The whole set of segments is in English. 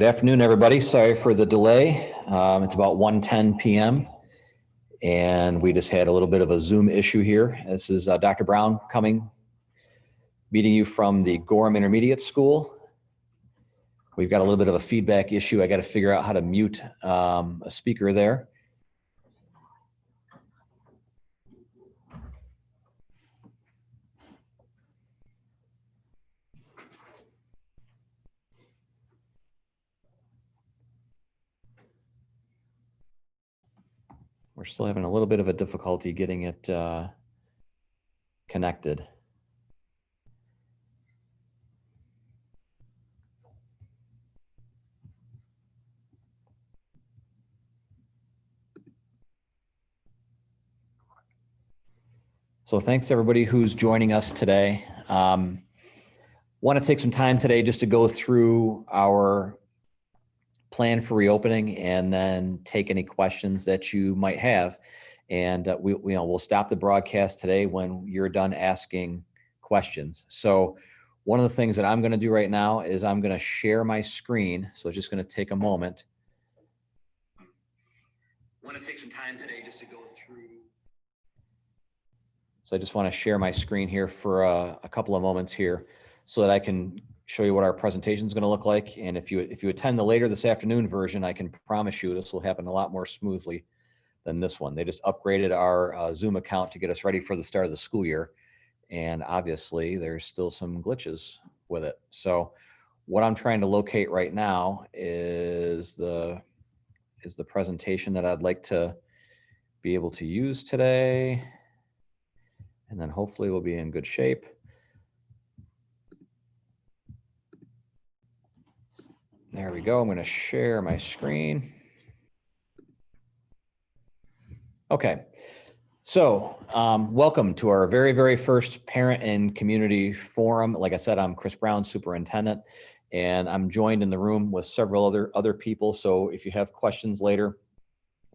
Good afternoon, everybody. Sorry for the delay. It's about 1:10 p.m. and we just had a little bit of a Zoom issue here. This is Dr. Brown meeting you from the Gorham Intermediate School. We've got a little bit of a feedback issue. I got to figure out how to mute a speaker there. We're still having a little bit of a difficulty getting it connected. So thanks everybody who's joining us today. Want to take some time today just to go through our plan for reopening and then take any questions that you might have. And we'll stop the broadcast today when you're done asking questions. So one of the things that I'm going to do right now is I'm going to share my screen. So it's just going to take a moment. Want to take some time today just to go through. So I just want to share my screen here for a couple of moments here so that I can show you what our presentation is going to look like. And if you attend the later this afternoon version, I can promise you this will happen a lot more smoothly than this one. They just upgraded our Zoom account to get us ready for the start of the school year. And obviously there's still some glitches with it. So what I'm trying to locate right now is the presentation that I'd like to be able to use today. And then hopefully we'll be in good shape. There we go. I'm going to share my screen. Okay. So welcome to our very, very first Parent and Community Forum. Like I said, I'm Chris Brown, Superintendent, and I'm joined in the room with several other people. So if you have questions later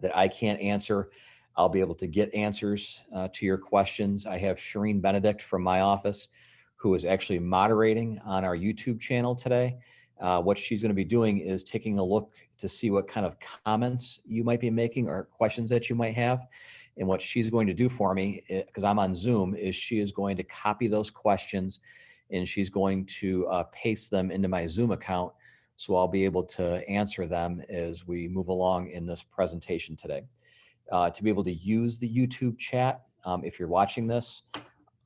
that I can't answer, I'll be able to get answers to your questions. I have Shireen Benedict from my office, who is actually moderating on our YouTube channel today. What she's going to be doing is taking a look to see what kind of comments you might be making or questions that you might have. And what she's going to do for me, because I'm on Zoom, is she is going to copy those questions and she's going to paste them into my Zoom account. So I'll be able to answer them as we move along in this presentation today. To be able to use the YouTube chat, if you're watching this,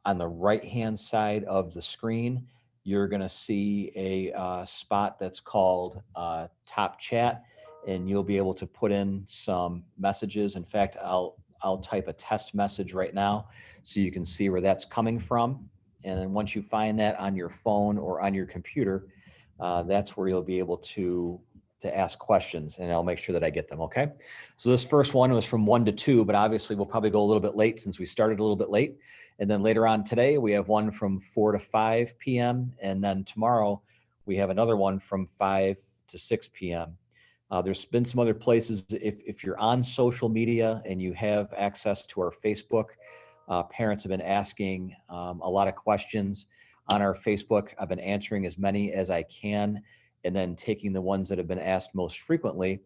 on the right-hand side of the screen, you're going to see a spot that's called Top Chat, and you'll be able to put in some messages. In fact, I'll type a test message right now so you can see where that's coming from. And then once you find that on your phone or on your computer, that's where you'll be able to ask questions, and I'll make sure that I get them, okay? So this first one was from 1 to 2, but obviously we'll probably go a little bit late since we started a little bit late. And then later on today, we have one from 4 to 5 p.m. And then tomorrow, we have another one from 5 to 6 p.m. There's been some other places, if you're on social media and you have access to our Facebook, parents have been asking a lot of questions on our Facebook. I've been answering as many as I can, and then taking the ones that have been asked most frequently,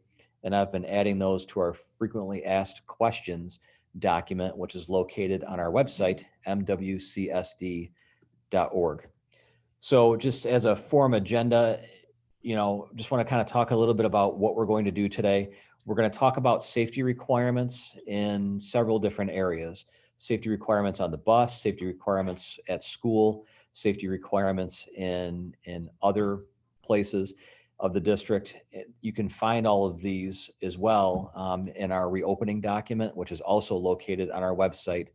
and I've been adding those to our frequently asked questions document, which is located on our website, mwcsd.org. So just as a forum agenda, just want to kind of talk a little bit about what we're going to do today. We're going to talk about safety requirements in several different areas. Safety requirements on the bus, safety requirements at school, safety requirements in other places of the district. You can find all of these as well in our reopening document, which is also located on our website,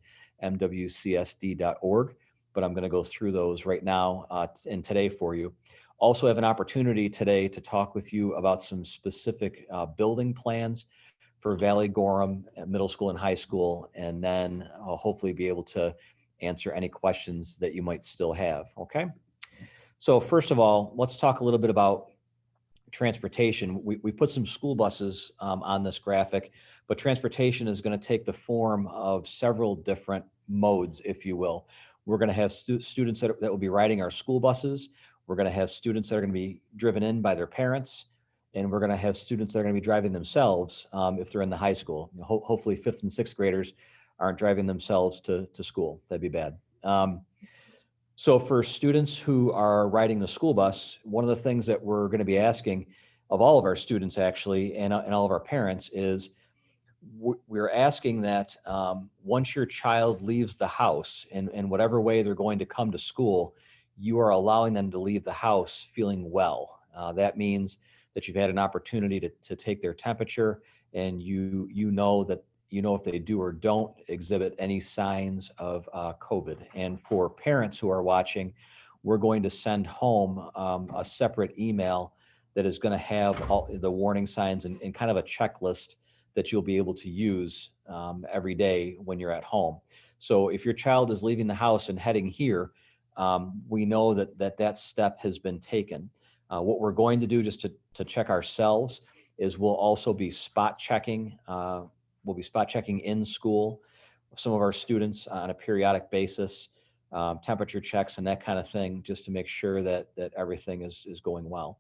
mwcsd.org. But I'm going to go through those right now and today for you. Also have an opportunity today to talk with you about some specific building plans for Valley Gorham Middle School and High School, and then I'll hopefully be able to answer any questions that you might still have, okay? So first of all, let's talk a little bit about transportation. We put some school buses on this graphic, but transportation is going to take the form of several different modes, if you will. We're going to have students that will be riding our school buses. We're going to have students that are going to be driven in by their parents. and we're going to have students that are going to be driving themselves if they're in the high school. Hopefully 5th and 6th graders aren't driving themselves to school. That'd be bad. So for students who are riding the school bus, one of the things that we're going to be asking of all of our students actually, and all of our parents, is we're asking that once your child leaves the house in whatever way they're going to come to school, you are allowing them to leave the house feeling well. That means that you've had an opportunity to take their temperature, and you know that if they do or don't exhibit any signs of COVID. And for parents who are watching, we're going to send home a separate email that is going to have all the warning signs and kind of a checklist that you'll be able to use every day when you're at home. So if your child is leaving the house and heading here, we know that step has been taken. What we're going to do just to check ourselves is we'll also be spot checking. We'll be spot checking in school some of our students on a periodic basis, temperature checks and that kind of thing, just to make sure that everything is going well.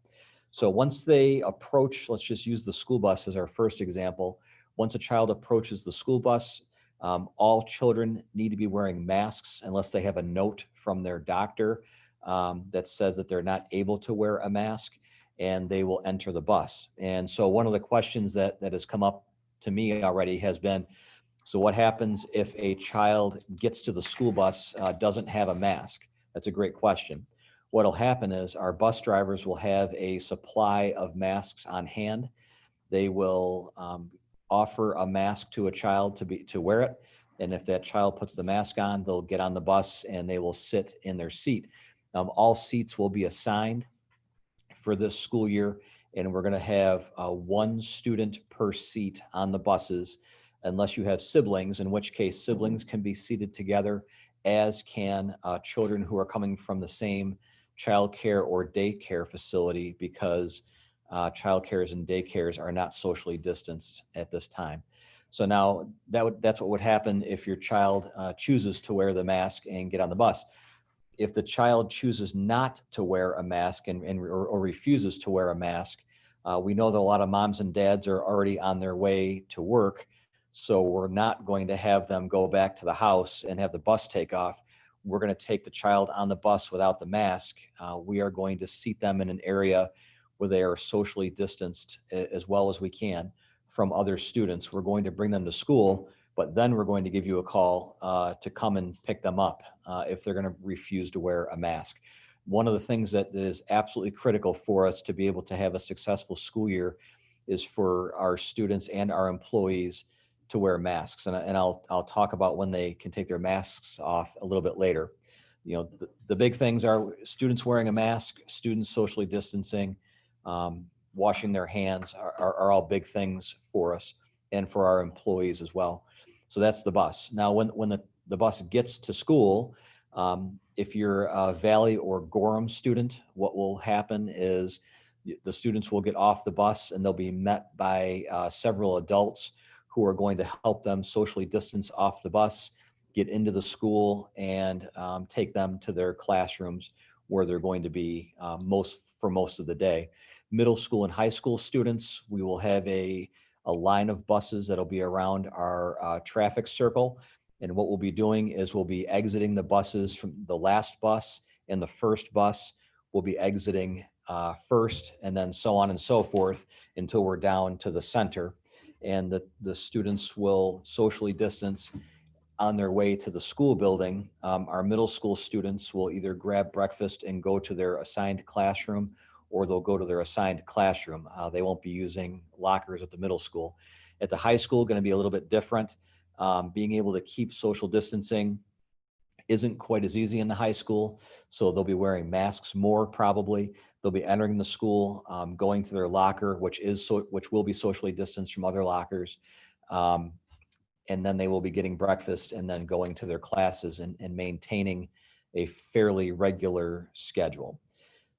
So once they approach, let's just use the school bus as our first example. Once a child approaches the school bus, all children need to be wearing masks unless they have a note from their doctor that says that they're not able to wear a mask, and they will enter the bus. And so one of the questions that has come up to me already has been, so what happens if a child gets to the school bus, doesn't have a mask? That's a great question. What'll happen is our bus drivers will have a supply of masks on hand. They will offer a mask to a child to wear it. And if that child puts the mask on, they'll get on the bus and they will sit in their seat. All seats will be assigned for this school year, and we're going to have one student per seat on the buses, unless you have siblings, in which case siblings can be seated together, as can children who are coming from the same childcare or daycare facility, because childcares and daycares are not socially distanced at this time. So now that's what would happen if your child chooses to wear the mask and get on the bus. If the child chooses not to wear a mask or refuses to wear a mask, we know that a lot of moms and dads are already on their way to work. So we're not going to have them go back to the house and have the bus take off. We're going to take the child on the bus without the mask. We are going to seat them in an area where they are socially distanced as well as we can from other students. We're going to bring them to school, but then we're going to give you a call to come and pick them up if they're going to refuse to wear a mask. One of the things that is absolutely critical for us to be able to have a successful school year is for our students and our employees to wear masks. And I'll talk about when they can take their masks off a little bit later. The big things are students wearing a mask, students socially distancing, washing their hands are all big things for us and for our employees as well. So that's the bus. Now, when the bus gets to school, if you're a Valley or Gorham student, what will happen is the students will get off the bus and they'll be met by several adults who are going to help them socially distance off the bus, get into the school, and take them to their classrooms where they're going to be for most of the day. Middle school and high school students, we will have a line of buses that'll be around our traffic circle. And what we'll be doing is we'll be exiting the buses from the last bus and the first bus. We'll be exiting first, and then so on and so forth until we're down to the center. And the students will socially distance on their way to the school building. Our middle school students will either grab breakfast and go to their assigned classroom, or they'll go to their assigned classroom. They won't be using lockers at the middle school. At the high school, going to be a little bit different. Being able to keep social distancing isn't quite as easy in the high school, so they'll be wearing masks more probably. They'll be entering the school, going to their locker, which will be socially distanced from other lockers, and then they will be getting breakfast and then going to their classes and maintaining a fairly regular schedule.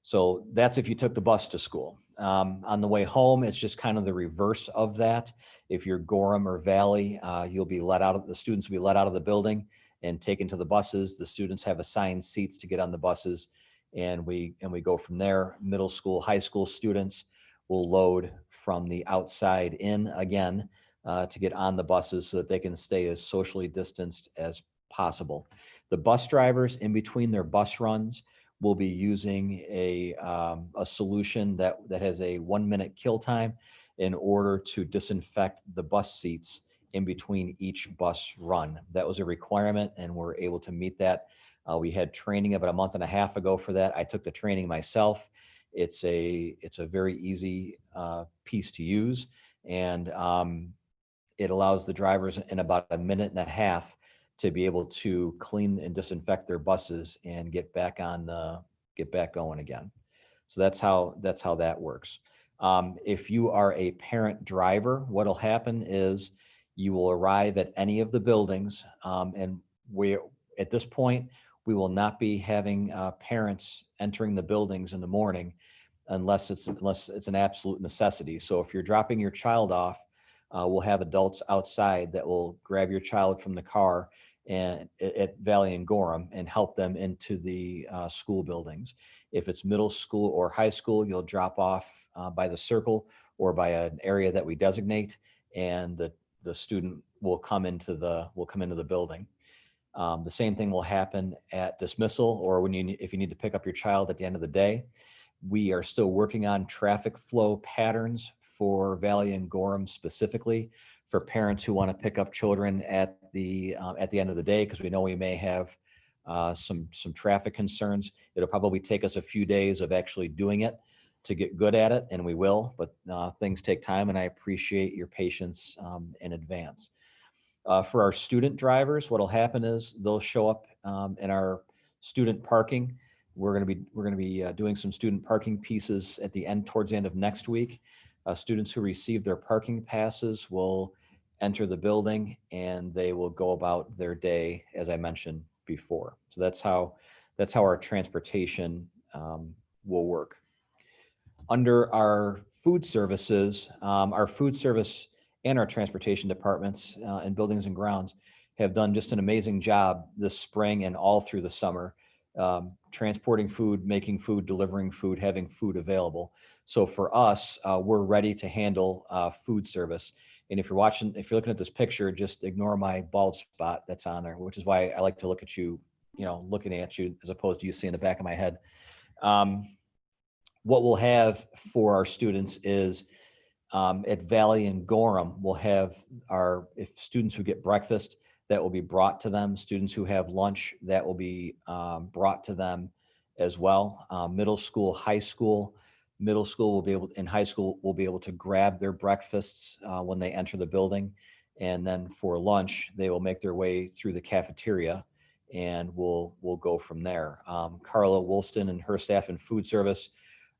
So that's if you took the bus to school. On the way home, it's just kind of the reverse of that. If you're Gorham or Valley, the students will be let out of the building and taken to the buses. The students have assigned seats to get on the buses, and we go from there. Middle school, high school students, will load from the outside in again to get on the buses so that they can stay as socially distanced as possible. The bus drivers in between their bus runs will be using a solution that has a 1-minute kill time in order to disinfect the bus seats in between each bus run. That was a requirement, and we're able to meet that. We had training about a month and a half ago for that. I took the training myself. It's a very easy piece to use, and it allows the drivers in about a minute and a half to be able to clean and disinfect their buses and get back going again. So that's how that works. If you are a parent driver, what'll happen is you will arrive at any of the buildings, and we, at this point, we will not be having parents entering the buildings in the morning unless it's an absolute necessity. So if you're dropping your child off, we'll have adults outside that will grab your child from the car and at Valley and Gorham and help them into the school buildings. If it's middle school or high school, you'll drop off by the circle or by an area that we designate, and the student will come into the building. The same thing will happen at dismissal or if you need to pick up your child at the end of the day. We are still working on traffic flow patterns for Valley and Gorham specifically for parents who want to pick up children at the end of the day, because we know we may have some traffic concerns. It'll probably take us a few days of actually doing it to get good at it, and we will, but things take time, and I appreciate your patience in advance. For our student drivers, what'll happen is they'll show up in our student parking. We're going to be doing some student parking pieces towards the end of next week. Students who receive their parking passes will enter the building and they will go about their day, as I mentioned before. So that's how our transportation will work. Under our food services and our transportation departments and buildings and grounds have done just an amazing job this spring and all through the summer, transporting food, making food, delivering food, having food available. So for us, we're ready to handle food service. And if you're looking at this picture, just ignore my bald spot that's on there, which is why I like to look at you, looking at you as opposed to you seeing the back of my head. What we'll have for our students is at Valley and Gorham, we'll have if students who get breakfast, that will be brought to them. Students who have lunch, that will be brought to them as well. Middle school, high school, and high school will be able to grab their breakfasts when they enter the building. And then for lunch, they will make their way through the cafeteria and we'll go from there. Carla Woolston and her staff in food service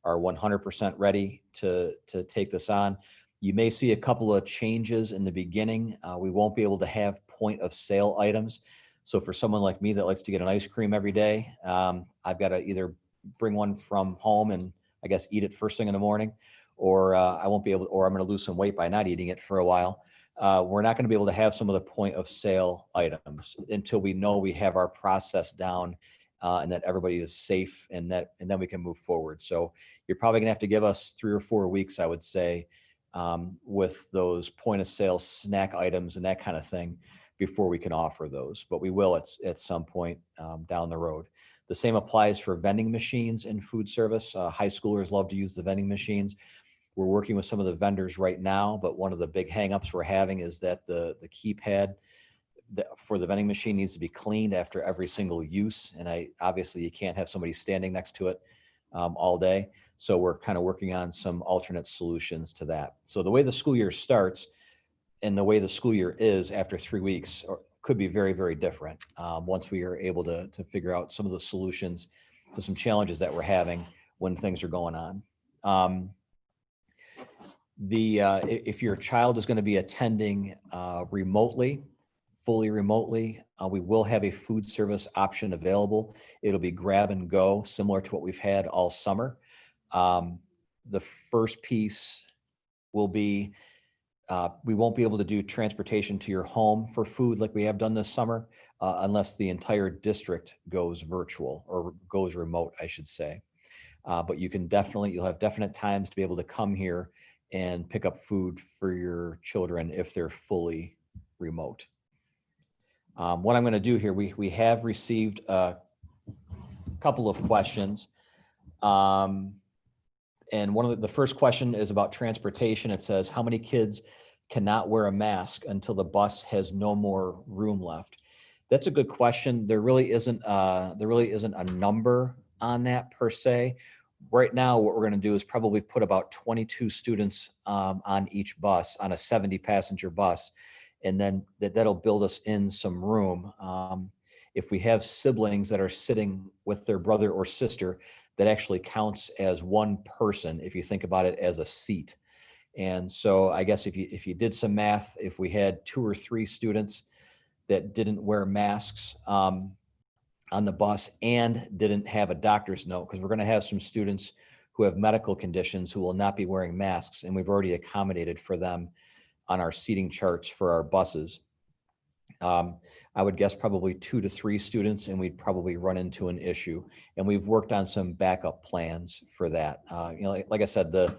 are 100% ready to take this on. You may see a couple of changes in the beginning. We won't be able to have point of sale items. So for someone like me that likes to get an ice cream every day, I've got to either bring one from home and I guess eat it first thing in the morning, or I won't be able, or I'm going to lose some weight by not eating it for a while. We're not going to be able to have some of the point of sale items until we know we have our process down and that everybody is safe, and then we can move forward. So you're probably gonna have to give us 3 or 4 weeks, I would say, with those point of sale snack items and that kind of thing before we can offer those. But we will at some point down the road. The same applies for vending machines in food service. High schoolers love to use the vending machines. We're working with some of the vendors right now, but one of the big hangups we're having is that the keypad for the vending machine needs to be cleaned after every single use. And obviously you can't have somebody standing next to it all day. So we're kind of working on some alternate solutions to that. So the way the school year starts and the way the school year is after 3 weeks could be very, very different once we are able to figure out some of the solutions to some challenges that we're having when things are going on. If your child is going to be attending fully remotely, we will have a food service option available. It'll be grab and go, similar to what we've had all summer. The first piece will be, we won't be able to do transportation to your home for food like we have done this summer, unless the entire district goes virtual or goes remote, I should say. but you'll have definite times to be able to come here and pick up food for your children if they're fully remote. What I'm going to do here, we have received a couple of questions. And one of the first question is about transportation. It says, how many kids cannot wear a mask until the bus has no more room left? That's a good question. There really isn't a number on that per se. Right now, what we're going to do is probably put about 22 students on each bus, on a 70 passenger bus, and then that'll build us in some room. If we have siblings that are sitting with their brother or sister, that actually counts as one person if you think about it as a seat. And so I guess if you did some math, if we had 2 or 3 students that didn't wear masks on the bus and didn't have a doctor's note, because we're going to have some students who have medical conditions who will not be wearing masks, and we've already accommodated for them on our seating charts for our buses. I would guess probably 2 to 3 students, and we'd probably run into an issue. And we've worked on some backup plans for that. Like I said, the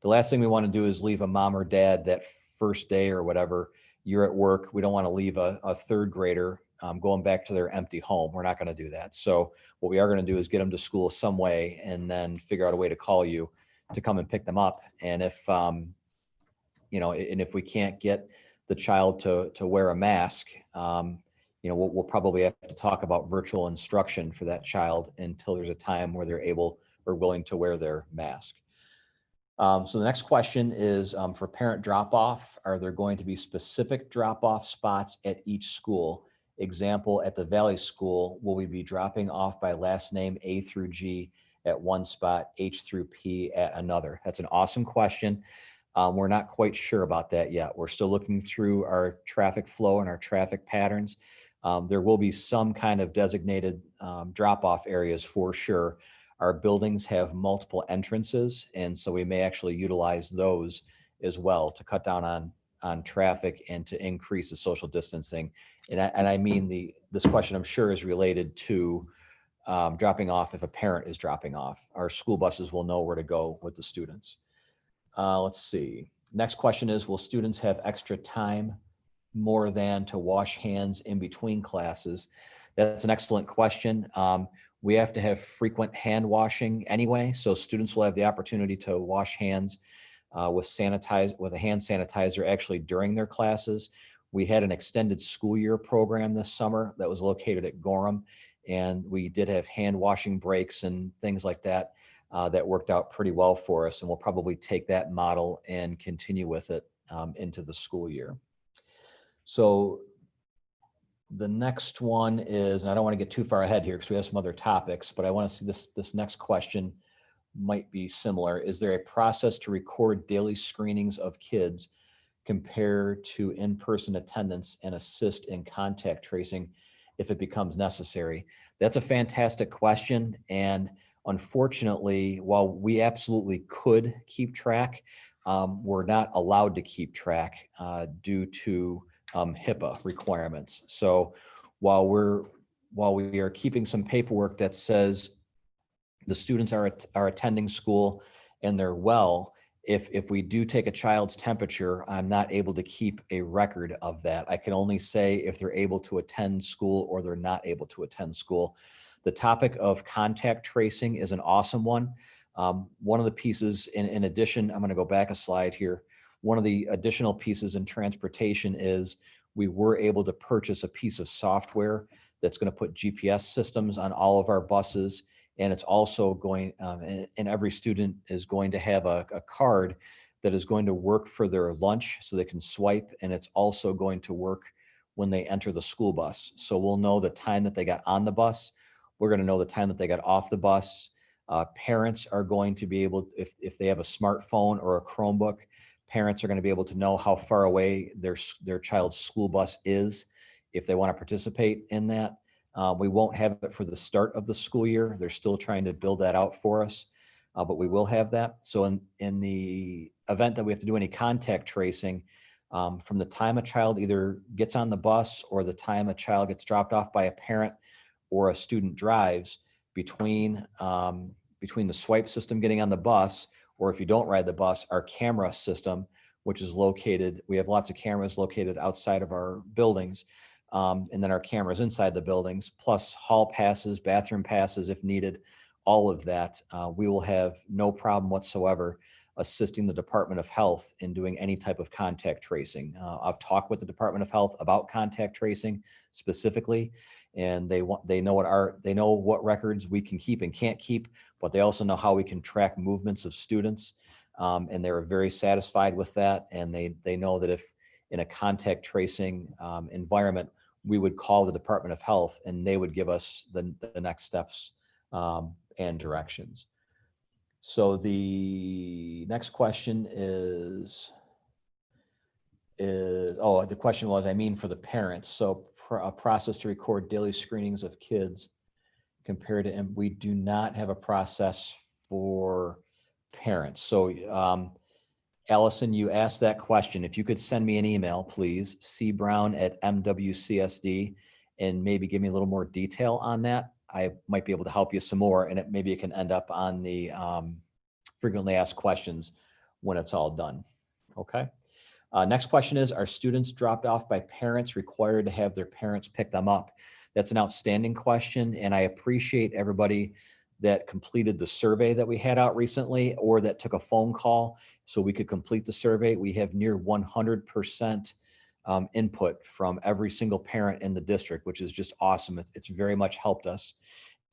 last thing we want to do is leave a mom or dad that first day or whatever. You're at work. We don't want to leave a third grader going back to their empty home. We're not going to do that. So what we are going to do is get them to school some way, and then figure out a way to call you to come and pick them up. And if and if we can't get the child to wear a mask, we'll probably have to talk about virtual instruction for that child until there's a time where they're able or willing to wear their mask. So the next question is for parent drop-off. Are there going to be specific drop-off spots at each school? Example, at the Valley School, will we be dropping off by last name A through G at one spot, H through P at another? That's an awesome question. We're not quite sure about that yet. We're still looking through our traffic flow and our traffic patterns. There will be some kind of designated drop-off areas for sure. Our buildings have multiple entrances, and so we may actually utilize those as well to cut down on traffic and to increase the social distancing. And I mean, this question I'm sure is related to dropping off if a parent is dropping off. Our school buses will know where to go with the students. Let's see. Next question is, will students have extra time more than to wash hands in between classes? That's an excellent question. We have to have frequent hand washing anyway, so students will have the opportunity to wash hands with a hand sanitizer actually during their classes. We had an extended school year program this summer that was located at Gorham, and we did have hand washing breaks and things like that. That worked out pretty well for us, and we'll probably take that model and continue with it into the school year. So the next one is, and I don't want to get too far ahead here because we have some other topics, but I want to see this next question might be similar. Is there a process to record daily screenings of kids compared to in-person attendance and assist in contact tracing if it becomes necessary? That's a fantastic question. And unfortunately, while we absolutely could keep track, we're not allowed to keep track due to HIPAA requirements. So while we are keeping some paperwork that says the students are attending school and they're well, if we do take a child's temperature, I'm not able to keep a record of that. I can only say if they're able to attend school or they're not able to attend school. The topic of contact tracing is an awesome one. One of the pieces, in addition, I'm going to go back a slide here. One of the additional pieces in transportation is we were able to purchase a piece of software that's going to put GPS systems on all of our buses. And it's also going, and every student is going to have a card that is going to work for their lunch so they can swipe. And it's also going to work when they enter the school bus. So we'll know the time that they got on the bus. We're going to know the time that they got off the bus. Parents are going to be able, if they have a smartphone or a Chromebook, parents are going to be able to know how far away their child's school bus is if they want to participate in that. We won't have it for the start of the school year. They're still trying to build that out for us, but we will have that. So in the event that we have to do any contact tracing, from the time a child either gets on the bus or the time a child gets dropped off by a parent or a student drives, between between the swipe system getting on the bus, or if you don't ride the bus, our camera system, which is located, we have lots of cameras located outside of our buildings, and then our cameras inside the buildings, plus hall passes, bathroom passes if needed, all of that. We will have no problem whatsoever assisting the Department of Health in doing any type of contact tracing. I've talked with the Department of Health about contact tracing specifically, and they know what records we can keep and can't keep, but they also know how we can track movements of students, and they're very satisfied with that. And they know that if in a contact tracing environment, we would call the Department of Health and they would give us the next steps and directions. So the next question is the question was, I mean, for the parents. So a process to record daily screenings of kids compared to, and we do not have a process for parents. So Allison, you asked that question. If you could send me an email, please, cbrown@mwcsd, and maybe give me a little more detail on that. I might be able to help you some more, and maybe it can end up on the frequently asked questions when it's all done. Okay. Next question is, are students dropped off by parents required to have their parents pick them up? That's an outstanding question, and I appreciate everybody that completed the survey that we had out recently, or that took a phone call so we could complete the survey. We have near 100% input from every single parent in the district, which is just awesome. It's very much helped us.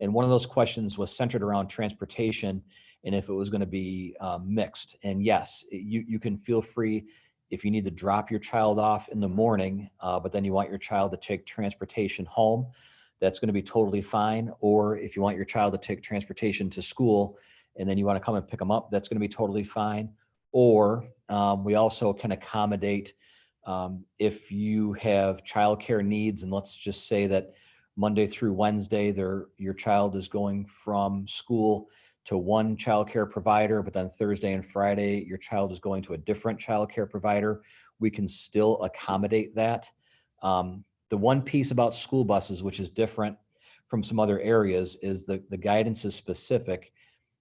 And one of those questions was centered around transportation and if it was going to be mixed. And yes, you can feel free if you need to drop your child off in the morning, but then you want your child to take transportation home, that's going to be totally fine. Or if you want your child to take transportation to school and then you want to come and pick them up, that's going to be totally fine. Or we also can accommodate if you have childcare needs, and let's just say that Monday through Wednesday, your child is going from school to one childcare provider, but then Thursday and Friday, your child is going to a different childcare provider. We can still accommodate that. The one piece about school buses, which is different from some other areas, is the guidance is specific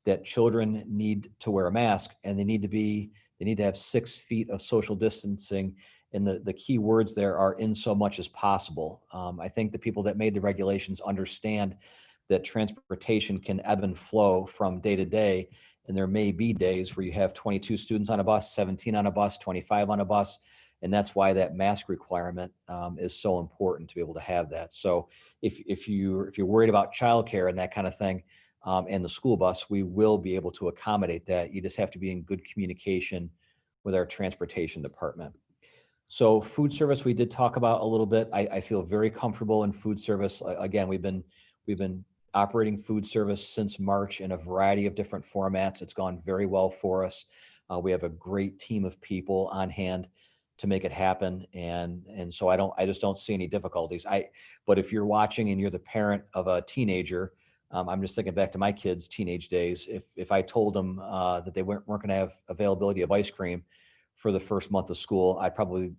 that children need to wear a mask, and they need to have 6 feet of social distancing. And the key words there are in so much as possible. I think the people that made the regulations understand that transportation can ebb and flow from day to day. And there may be days where you have 22 students on a bus, 17 on a bus, 25 on a bus. And that's why that mask requirement is so important to be able to have that. So if you're worried about childcare and that kind of thing, and the school bus, we will be able to accommodate that. You just have to be in good communication with our transportation department. So food service, we did talk about a little bit. I feel very comfortable in food service. Again, we've been operating food service since March in a variety of different formats. It's gone very well for us. We have a great team of people on hand to make it happen. And so I just don't see any difficulties. But if you're watching and you're the parent of a teenager, I'm just thinking back to my kids' teenage days. If I told them that they weren't going to have availability of ice cream for the first month of school, I'd probably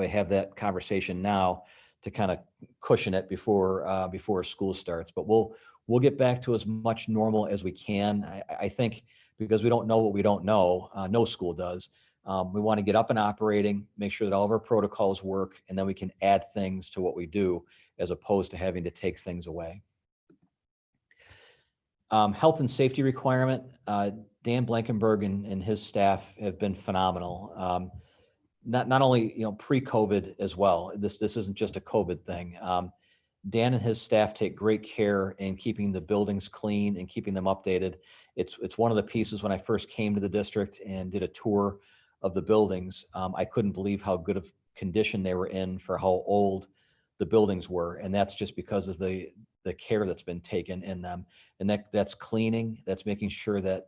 have that conversation now to kind of cushion it before school starts. But we'll get back to as much normal as we can. I think because we don't know what we don't know, no school does. We want to get up and operating, make sure that all of our protocols work, and then we can add things to what we do as opposed to having to take things away. Health and safety requirement, Dan Blankenberg and his staff have been phenomenal. Not only pre-COVID as well. This isn't just a COVID thing. Dan and his staff take great care in keeping the buildings clean and keeping them updated. It's one of the pieces when I first came to the district and did a tour of the buildings. I couldn't believe how good of condition they were in for how old the buildings were, and that's just because of the care that's been taken in them. And that's cleaning, that's making sure that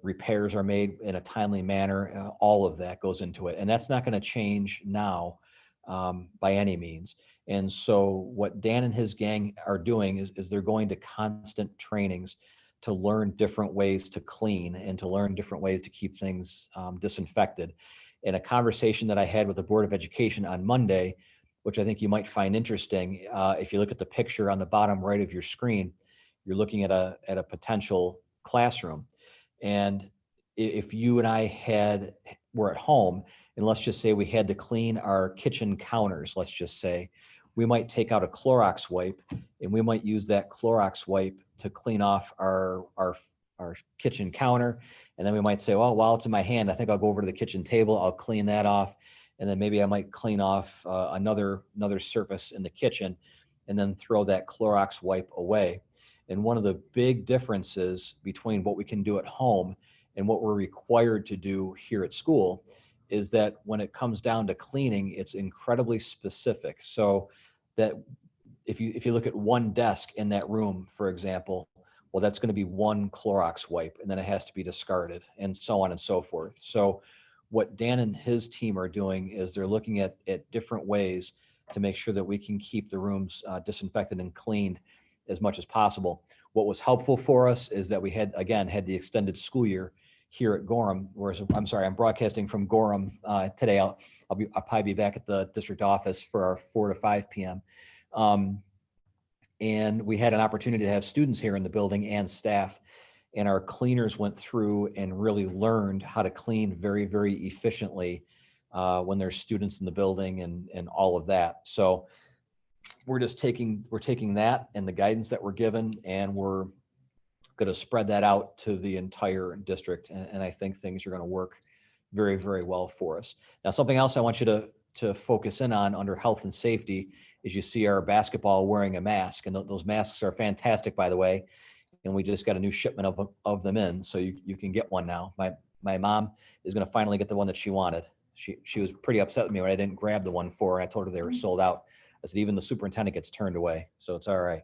repairs are made in a timely manner. All of that goes into it, and that's not going to change now by any means. And so what Dan and his gang are doing is they're going to constant trainings to learn different ways to clean and to learn different ways to keep things disinfected. In a conversation that I had with the Board of Education on Monday, which I think you might find interesting, if you look at the picture on the bottom right of your screen, you're looking at a potential classroom. And if you and I were at home, and let's just say we had to clean our kitchen counters, let's just say, we might take out a Clorox wipe and we might use that Clorox wipe to clean off our kitchen counter. And then we might say, well, while it's in my hand, I think I'll go over to the kitchen table, I'll clean that off. And then maybe I might clean off another surface in the kitchen and then throw that Clorox wipe away. And one of the big differences between what we can do at home and what we're required to do here at school is that when it comes down to cleaning, it's incredibly specific. So that if you look at one desk in that room, for example, well, that's going to be one Clorox wipe, and then it has to be discarded, and so on and so forth. So what Dan and his team are doing is they're looking at different ways to make sure that we can keep the rooms disinfected and cleaned as much as possible. What was helpful for us is that we had the extended school year here at Gorham. Whereas, I'm sorry, I'm broadcasting from Gorham today. I'll probably be back at the district office for our 4 to 5 p.m. And we had an opportunity to have students here in the building and staff, and our cleaners went through and really learned how to clean very, very efficiently when there's students in the building and all of that. So we're taking that and the guidance that we're given, and we're going to spread that out to the entire district. And I think things are going to work very, very well for us. Now, something else I want you to focus in on under health and safety is you see our basketball wearing a mask, and those masks are fantastic, by the way. And we just got a new shipment of them in, so you can get one now. My mom is going to finally get the one that she wanted. She was pretty upset with me when I didn't grab the one for her. I told her they were sold out. I said, even the superintendent gets turned away, so it's all right.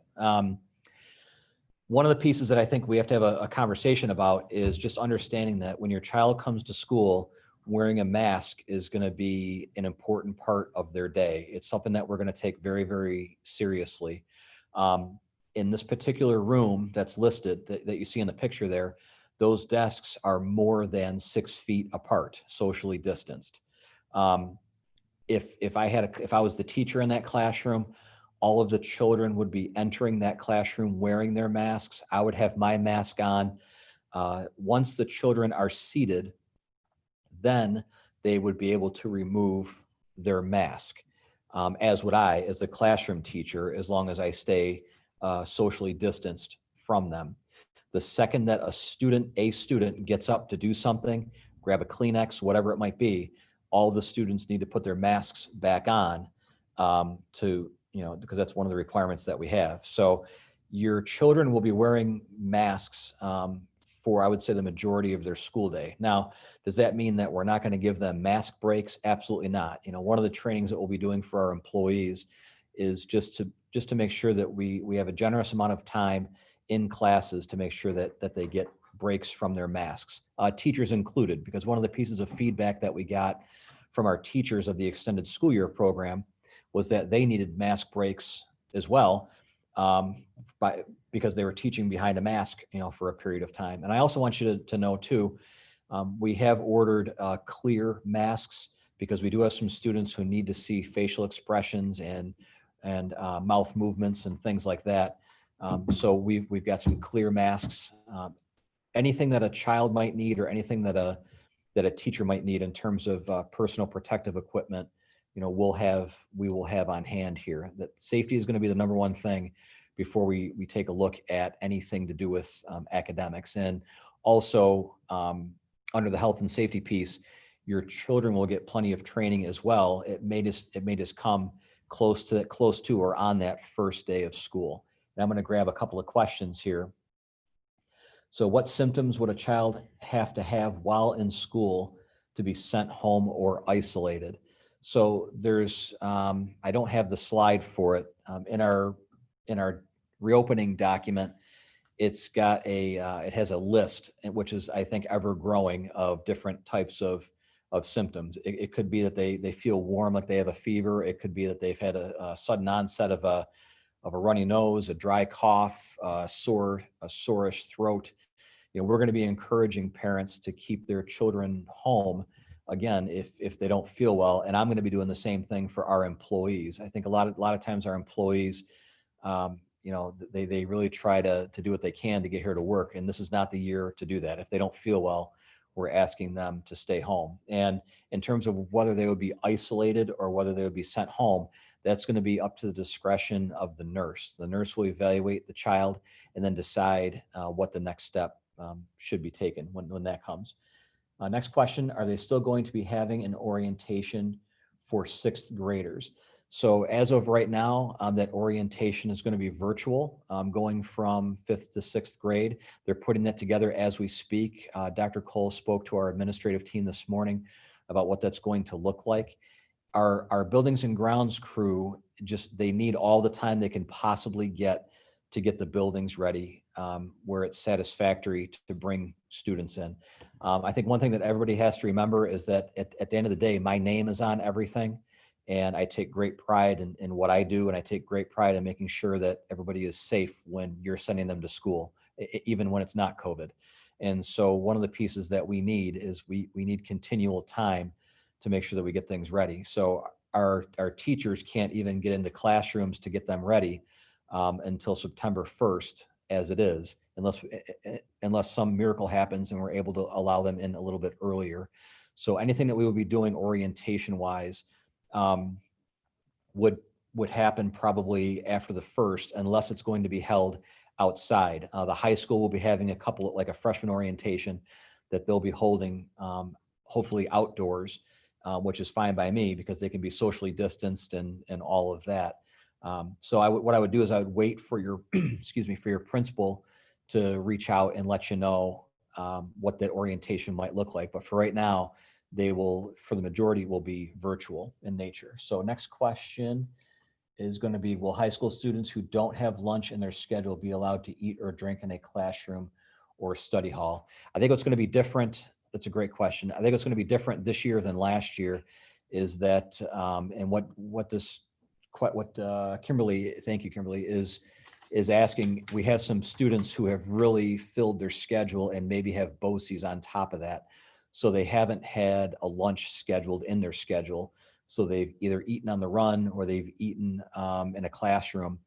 One of the pieces that I think we have to have a conversation about is just understanding that when your child comes to school, wearing a mask is going to be an important part of their day. It's something that we're going to take very, very seriously. In this particular room that's listed, that you see in the picture there, those desks are more than 6 feet apart, socially distanced. If I was the teacher in that classroom, all of the children would be entering that classroom wearing their masks. I would have my mask on. Once the children are seated, then they would be able to remove their mask, as would I, as the classroom teacher, as long as I stay socially distanced from them. The second that a student gets up to do something, grab a Kleenex, whatever it might be, all the students need to put their masks back on because that's one of the requirements that we have. So your children will be wearing masks for, I would say, the majority of their school day. Now, does that mean that we're not going to give them mask breaks? Absolutely not. One of the trainings that we'll be doing for our employees is just to make sure that we have a generous amount of time in classes to make sure that they get breaks from their masks, teachers included, because one of the pieces of feedback that we got from our teachers of the extended school year program was that they needed mask breaks as well, because they were teaching behind a mask, for a period of time. And I also want you to know too, we have ordered clear masks because we do have some students who need to see facial expressions and mouth movements and things like that. So we've got some clear masks. Anything that a child might need or anything that a teacher might need in terms of personal protective equipment, we will have on hand here. That safety is going to be the number one thing before we take a look at anything to do with academics. And also under the health and safety piece, your children will get plenty of training as well. It may just come close to or on that first day of school. And I'm going to grab a couple of questions here. So what symptoms would a child have to have while in school to be sent home or isolated? So there's, I don't have the slide for it. In our reopening document, it's got it has a list, which is, I think, ever growing, of different types of symptoms. It could be that they feel warm, like they have a fever. It could be that they've had a sudden onset of a runny nose, a dry cough, a soreish throat. We're going to be encouraging parents to keep their children home, again, if they don't feel well. And I'm going to be doing the same thing for our employees. I think a lot of times our employees, they really try to do what they can to get here to work. And this is not the year to do that. If they don't feel well, we're asking them to stay home. And in terms of whether they would be isolated or whether they would be sent home, that's going to be up to the discretion of the nurse. The nurse will evaluate the child and then decide what the next step should be taken when that comes. Next question, are they still going to be having an orientation for sixth graders? So as of right now, that orientation is going to be virtual, going from fifth to sixth grade. They're putting that together as we speak. Dr. Cole spoke to our administrative team this morning about what that's going to look like. Our buildings and grounds crew, they need all the time they can possibly get to get the buildings ready, where it's satisfactory to bring students in. I think one thing that everybody has to remember is that at the end of the day, my name is on everything. And I take great pride in what I do. And I take great pride in making sure that everybody is safe when you're sending them to school, even when it's not COVID. And so one of the pieces that we need is we need continual time to make sure that we get things ready. So our teachers can't even get into classrooms to get them ready until September 1st, as it is, unless some miracle happens and we're able to allow them in a little bit earlier. So anything that we will be doing orientation wise would happen probably after the 1st, unless it's going to be held outside. The high school will be having a couple, like a freshman orientation that they'll be holding, hopefully outdoors, which is fine by me because they can be socially distanced and all of that. So what I would do is I would wait for your, excuse me, for your principal to reach out and let you know what that orientation might look like. But for right now, they will, for the majority, will be virtual in nature. So next question is going to be, will high school students who don't have lunch in their schedule be allowed to eat or drink in a classroom or study hall? I think what's going to be different, that's a great question. I think what's going to be different this year than last year is that, and what Kimberly, thank you, Kimberly, is asking, we have some students who have really filled their schedule and maybe have BOCES on top of that. So they haven't had a lunch scheduled in their schedule. So they've either eaten on the run or they've eaten in a classroom.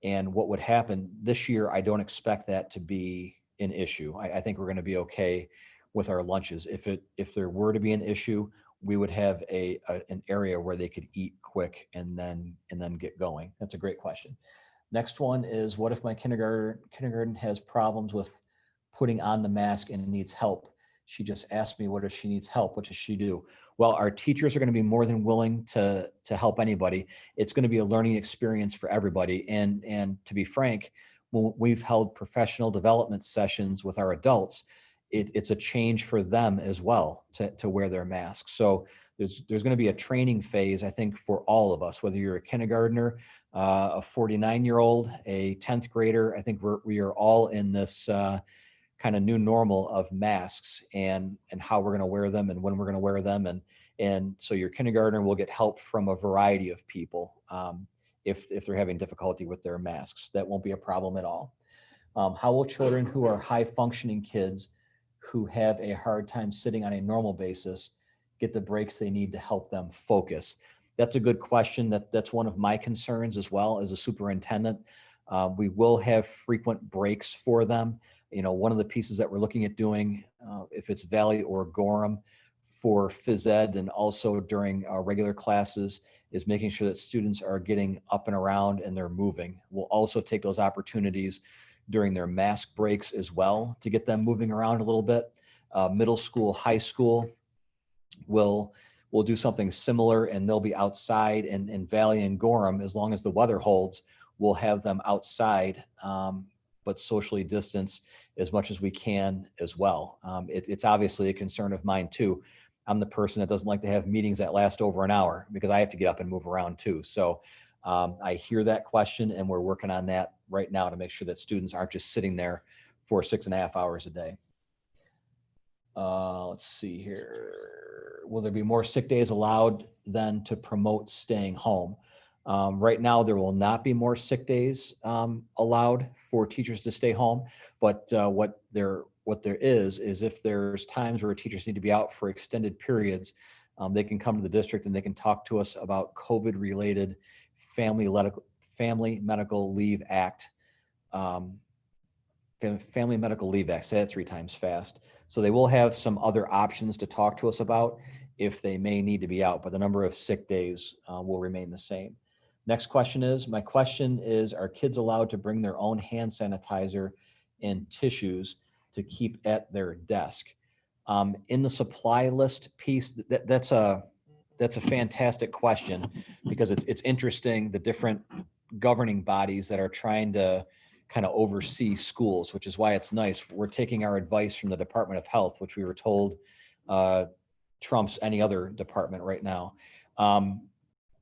And what would happen this year, I don't expect that to be an issue. I think we're going to be okay with our lunches. If there were to be an issue, we would have an area where they could eat quick and then get going. That's a great question. Next one is, what if my kindergarten has problems with putting on the mask and needs help? She just asked me, what if she needs help? What does she do? Well, our teachers are going to be more than willing to help anybody. It's going to be a learning experience for everybody. And to be frank, when we've held professional development sessions with our adults, it's a change for them as well to wear their masks. So there's going to be a training phase, I think, for all of us, whether you're a kindergartner, a 49-year-old, a 10th grader. I think we are all in this kind of new normal of masks and how we're going to wear them and when we're going to wear them. And so your kindergartner will get help from a variety of people if they're having difficulty with their masks. That won't be a problem at all. How will children who are high functioning kids who have a hard time sitting on a normal basis get the breaks they need to help them focus? That's a good question. That's one of my concerns as well as a superintendent. We will have frequent breaks for them. One of the pieces that we're looking at doing, if it's Valley or Gorham for phys ed and also during regular classes, is making sure that students are getting up and around and they're moving. We'll also take those opportunities during their mask breaks as well to get them moving around a little bit. Middle school, high school will do something similar, and they'll be outside. And in Valley and Gorham, as long as the weather holds, we'll have them outside, but socially distance as much as we can as well. It's obviously a concern of mine too. I'm the person that doesn't like to have meetings that last over an hour because I have to get up and move around too. So I hear that question, and we're working on that right now to make sure that students aren't just sitting there for 6.5 hours a day. Let's see here. Will there be more sick days allowed then to promote staying home? Right now, there will not be more sick days allowed for teachers to stay home. But what there is if there's times where teachers need to be out for extended periods, they can come to the district and they can talk to us about COVID-related Family Medical Leave Act Family Medical Leave Act. Say it 3 times fast. So they will have some other options to talk to us about if they may need to be out, but the number of sick days will remain the same. Next question is, my question is, are kids allowed to bring their own hand sanitizer and tissues to keep at their desk? In the supply list piece, that's a fantastic question, because it's interesting, the different governing bodies that are trying to kind of oversee schools, which is why it's nice. We're taking our advice from the Department of Health, which we were told trumps any other department right now.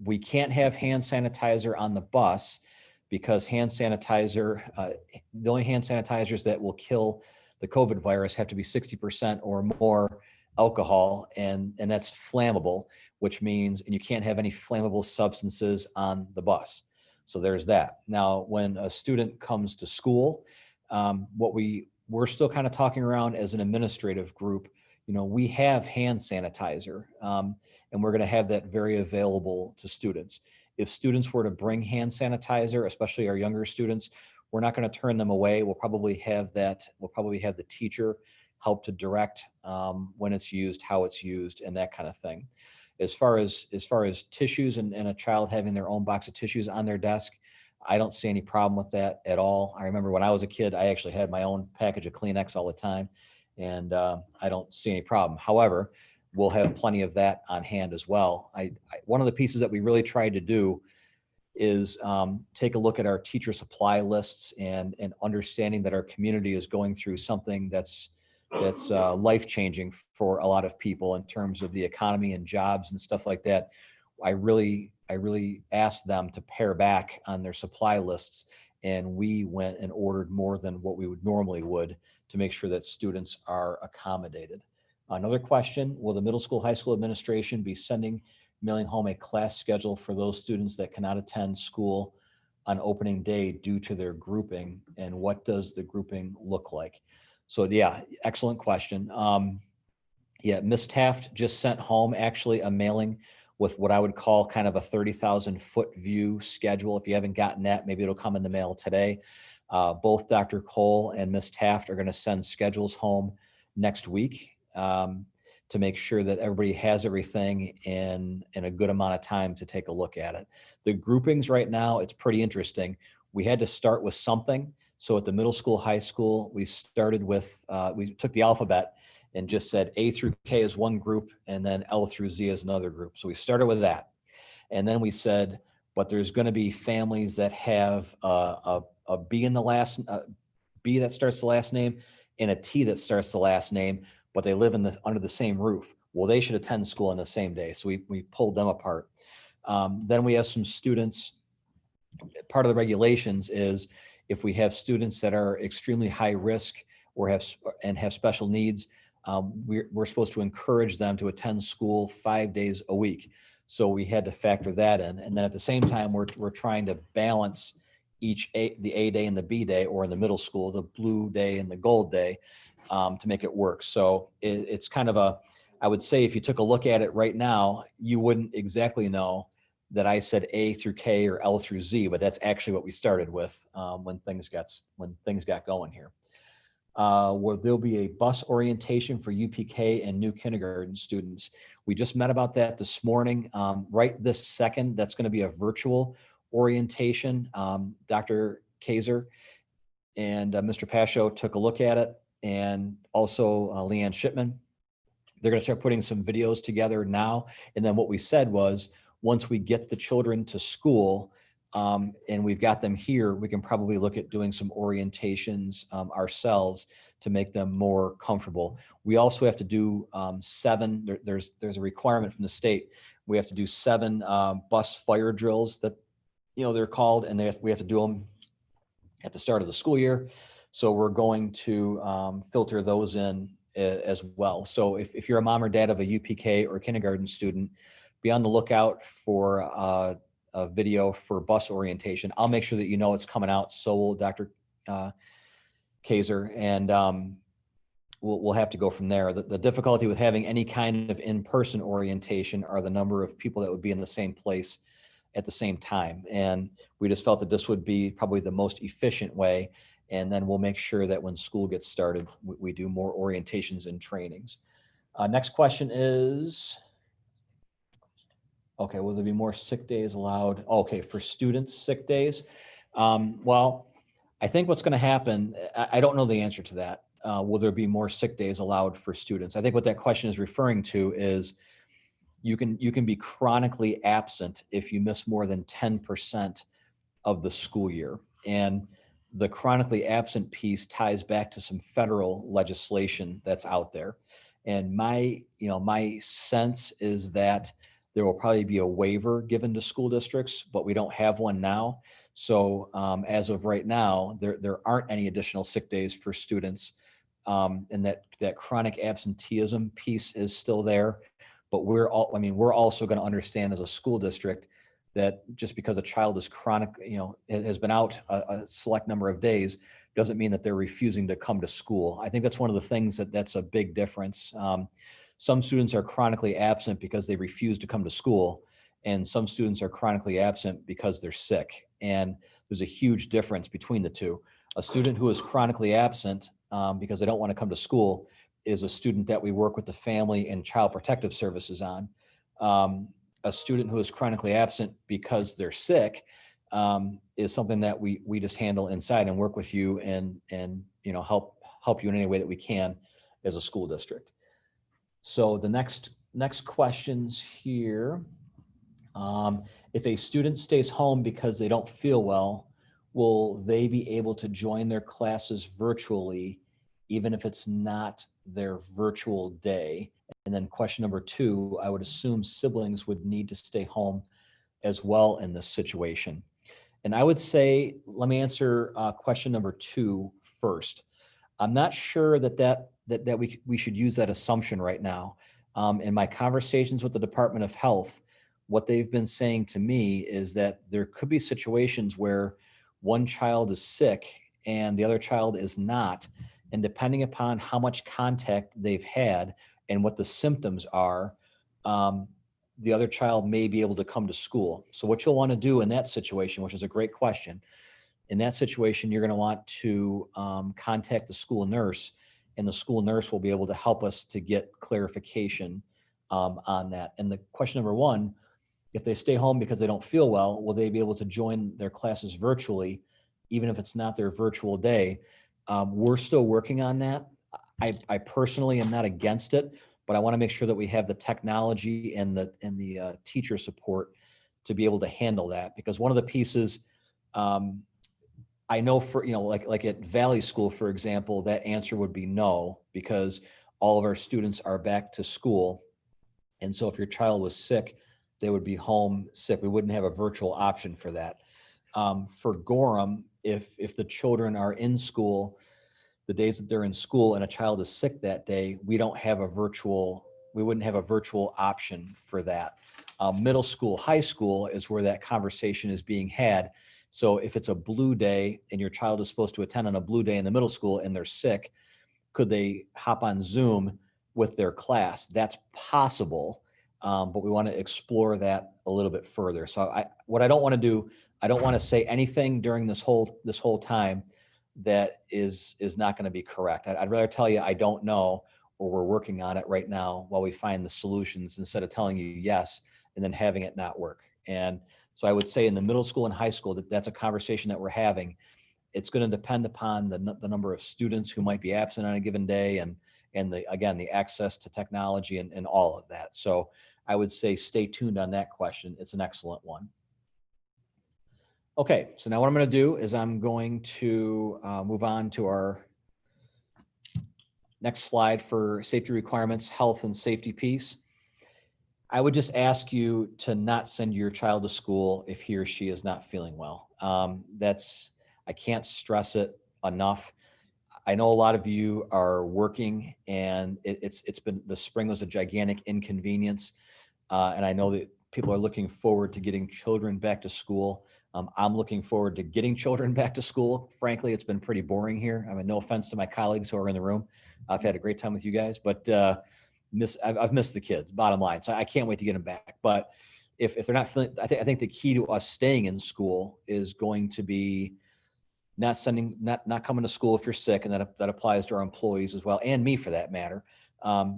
We can't have hand sanitizer on the bus because hand sanitizer, the only hand sanitizers that will kill the COVID virus have to be 60% or more alcohol, and that's flammable, which means, and you can't have any flammable substances on the bus. So there's that. Now, when a student comes to school, what we're still kind of talking around as an administrative group, we have hand sanitizer, and we're going to have that very available to students. If students were to bring hand sanitizer, especially our younger students, we're not going to turn them away. We'll probably have the teacher help to direct when it's used, how it's used, and that kind of thing. As far as tissues and a child having their own box of tissues on their desk, I don't see any problem with that at all. I remember when I was a kid, I actually had my own package of Kleenex all the time, and I don't see any problem. However, we'll have plenty of that on hand as well. One of the pieces that we really tried to do is take a look at our teacher supply lists and understanding that our community is going through something that's life-changing for a lot of people in terms of the economy and jobs and stuff like that. I really asked them to pare back on their supply lists, and we went and ordered more than what we would to make sure that students are accommodated. Another question, will the middle school, high school administration be mailing home a class schedule for those students that cannot attend school on opening day due to their grouping, and what does the grouping look like? So yeah, excellent question. Yeah, Ms. Taft just sent home actually a mailing with what I would call kind of a 30,000 foot view schedule. If you haven't gotten that, maybe it'll come in the mail today. Both Dr. Cole and Ms. Taft are going to send schedules home next week to make sure that everybody has everything in a good amount of time to take a look at it. The groupings right now, it's pretty interesting. We had to start with something. So at the middle school, high school, we started with, we took the alphabet and just said A through K is one group, and then L through Z is another group. So we started with that. And then we said, but there's going to be families that have a B in the last, B that starts the last name and a T that starts the last name, but they live under the same roof. Well, they should attend school on the same day. So we pulled them apart. Then we have some students. Part of the regulations is if we have students that are extremely high risk or have special needs, we're supposed to encourage them to attend school 5 days a week. So we had to factor that in. And then at the same time, we're trying to balance the A day and the B day, or in the middle school, the blue day and the gold day, to make it work. So it's kind of I would say if you took a look at it right now, you wouldn't exactly know that I said A through K or L through Z, but that's actually what we started with when things got going here. Where there'll be a bus orientation for UPK and new kindergarten students. We just met about that this morning. Right this second, that's going to be a virtual orientation. Dr. Kaiser and Mr. Pasho took a look at it, and also Leanne Shipman. They're going to start putting some videos together now. And then what we said was, once we get the children to school, and we've got them here, we can probably look at doing some orientations ourselves to make them more comfortable. We also have to do 7, there's a requirement from the state. We have to do 7 bus fire drills that, they're called, and we have to do them at the start of the school year. So we're going to filter those in as well. So if you're a mom or dad of a UPK or kindergarten student, be on the lookout for a video for bus orientation. I'll make sure that it's coming out. So will Dr. Kaiser, and we'll have to go from there. The difficulty with having any kind of in-person orientation are the number of people that would be in the same place at the same time. And we just felt that this would be probably the most efficient way. And then we'll make sure that when school gets started, we do more orientations and trainings. Next question is, okay, will there be more sick days allowed? Okay, for students, sick days. Well, I think what's going to happen, I don't know the answer to that. Will there be more sick days allowed for students? I think what that question is referring to is you can be chronically absent if you miss more than 10% of the school year. And the chronically absent piece ties back to some federal legislation that's out there. And my sense is that there will probably be a waiver given to school districts, but we don't have one now. So as of right now, there aren't any additional sick days for students. And that chronic absenteeism piece is still there. But we're also going to understand as a school district that just because a child is chronic, has been out a select number of days, doesn't mean that they're refusing to come to school. I think that's one of the things that's a big difference. Some students are chronically absent because they refuse to come to school, and some students are chronically absent because they're sick. And there's a huge difference between the two. A student who is chronically absent because they don't want to come to school is a student that we work with the family and child protective services on. A student who is chronically absent because they're sick is something that we just handle inside and work with you and help you in any way that we can as a school district. So the next questions here. If a student stays home because they don't feel well, will they be able to join their classes virtually, even if it's not their virtual day? And then question number 2, I would assume siblings would need to stay home as well in this situation. And I would say, let me answer question number 2 first. I'm not sure that we should use that assumption right now. In my conversations with the Department of Health, what they've been saying to me is that there could be situations where one child is sick and the other child is not. And depending upon how much contact they've had and what the symptoms are, the other child may be able to come to school. So what you'll want to do in that situation, which is a great question, in that situation, you're going to want to contact the school nurse, and the school nurse will be able to help us to get clarification on that. And the question number 1, if they stay home because they don't feel well, will they be able to join their classes virtually, even if it's not their virtual day? We're still working on that. I personally am not against it, but I want to make sure that we have the technology and the teacher support to be able to handle that. Because one of the pieces, I know for, like at Valley School, for example, that answer would be no, because all of our students are back to school. And so if your child was sick, they would be home sick. We wouldn't have a virtual option for that. For Gorham, if the children are in school, the days that they're in school and a child is sick that day, we wouldn't have a virtual option for that. Middle school, high school is where that conversation is being had. So if it's a blue day and your child is supposed to attend on a blue day in the middle school and they're sick, could they hop on Zoom with their class? That's possible, but we want to explore that a little bit further. So what I don't want to do, I don't want to say anything during this whole time that is not going to be correct. I'd rather tell you I don't know, or we're working on it right now while we find the solutions, instead of telling you yes and then having it not work. And so I would say in the middle school and high school that's a conversation that we're having. It's going to depend upon the number of students who might be absent on a given day, and the access to technology and all of that. So I would say stay tuned on that question. It's an excellent one. Okay, so now what I'm going to do is I'm going to move on to our next slide for safety requirements, health and safety piece. I would just ask you to not send your child to school if he or she is not feeling well. I can't stress it enough. I know a lot of you are working, and the spring was a gigantic inconvenience. And I know that people are looking forward to getting children back to school. I'm looking forward to getting children back to school. Frankly, it's been pretty boring here. I mean, no offense to my colleagues who are in the room. I've had a great time with you guys, but I've missed the kids, bottom line. So I can't wait to get them back. But if they're not feeling, I think the key to us staying in school is going to be not coming to school if you're sick, and that applies to our employees as well, and me for that matter.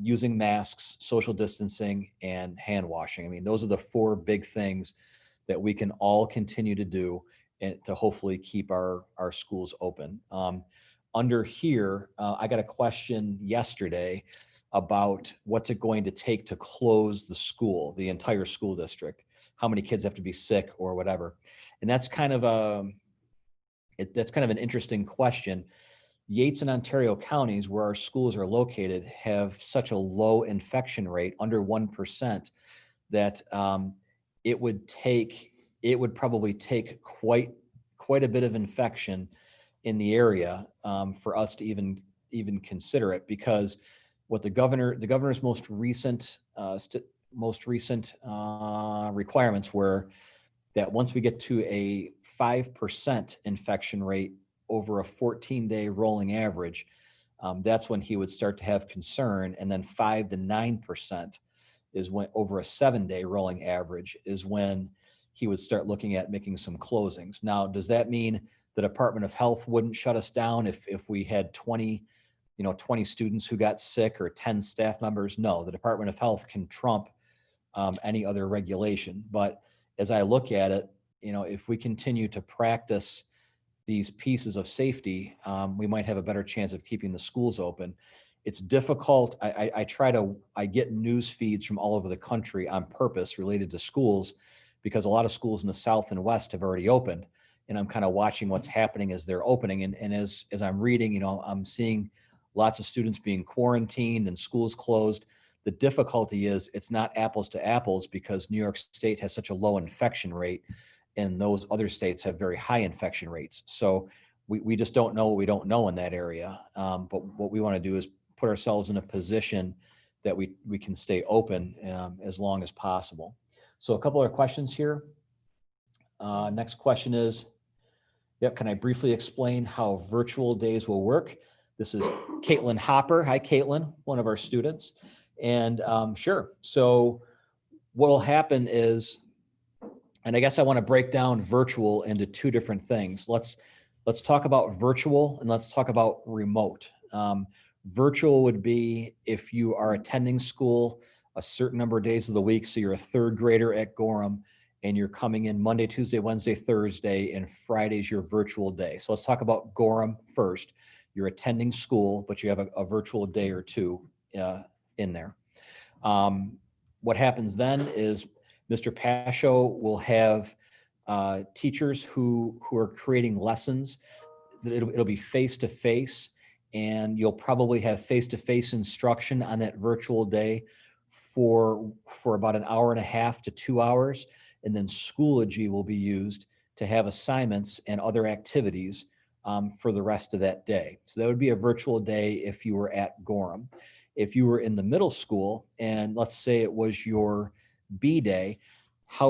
Using masks, social distancing, and hand washing. I mean, those are the four big things that we can all continue to do and to hopefully keep our schools open. Under here, I got a question yesterday about what's it going to take to close the school, the entire school district, how many kids have to be sick or whatever. And that's kind of that's kind of an interesting question. Yates and Ontario counties, where our schools are located, have such a low infection rate, under 1%, that it would probably take quite a bit of infection in the area for us to even consider it, because what the governor's most recent requirements were that once we get to a 5% infection rate over a 14-day rolling average, that's when he would start to have concern. And then 5 to 9% is when, over a 7-day rolling average, is when he would start looking at making some closings. Now, does that mean the Department of Health wouldn't shut us down if we had 20 students who got sick or 10 staff members? No, the Department of Health can trump any other regulation. But as I look at it, if we continue to practice these pieces of safety, we might have a better chance of keeping the schools open. It's difficult. I get news feeds from all over the country on purpose related to schools, because a lot of schools in the South and West have already opened, and I'm kind of watching what's happening as they're opening. And as I'm reading, I'm seeing lots of students being quarantined and schools closed. The difficulty is it's not apples to apples, because New York State has such a low infection rate and those other states have very high infection rates. So we just don't know what we don't know in that area. But what we want to do is put ourselves in a position that we can stay open as long as possible. So a couple of questions here. Next question is, can I briefly explain how virtual days will work? This is Caitlin Hopper. Hi, Caitlin, one of our students. And sure. So what will happen is, and I guess I want to break down virtual into two different things. Let's talk about virtual and let's talk about remote. Virtual would be if you are attending school a certain number of days of the week. So you're a third grader at Gorham and you're coming in Monday, Tuesday, Wednesday, Thursday, and Friday's your virtual day. So let's talk about Gorham first. You're attending school, but you have a virtual day or two in there. What happens then is Mr. Pasho will have teachers who are creating lessons. It'll be face-to-face, and you'll probably have face-to-face instruction on that virtual day for about an hour and a half to 2 hours. And then Schoology will be used to have assignments and other activities for the rest of that day. So that would be a virtual day if you were at Gorham. If you were in the middle school, and let's say it was your B day, a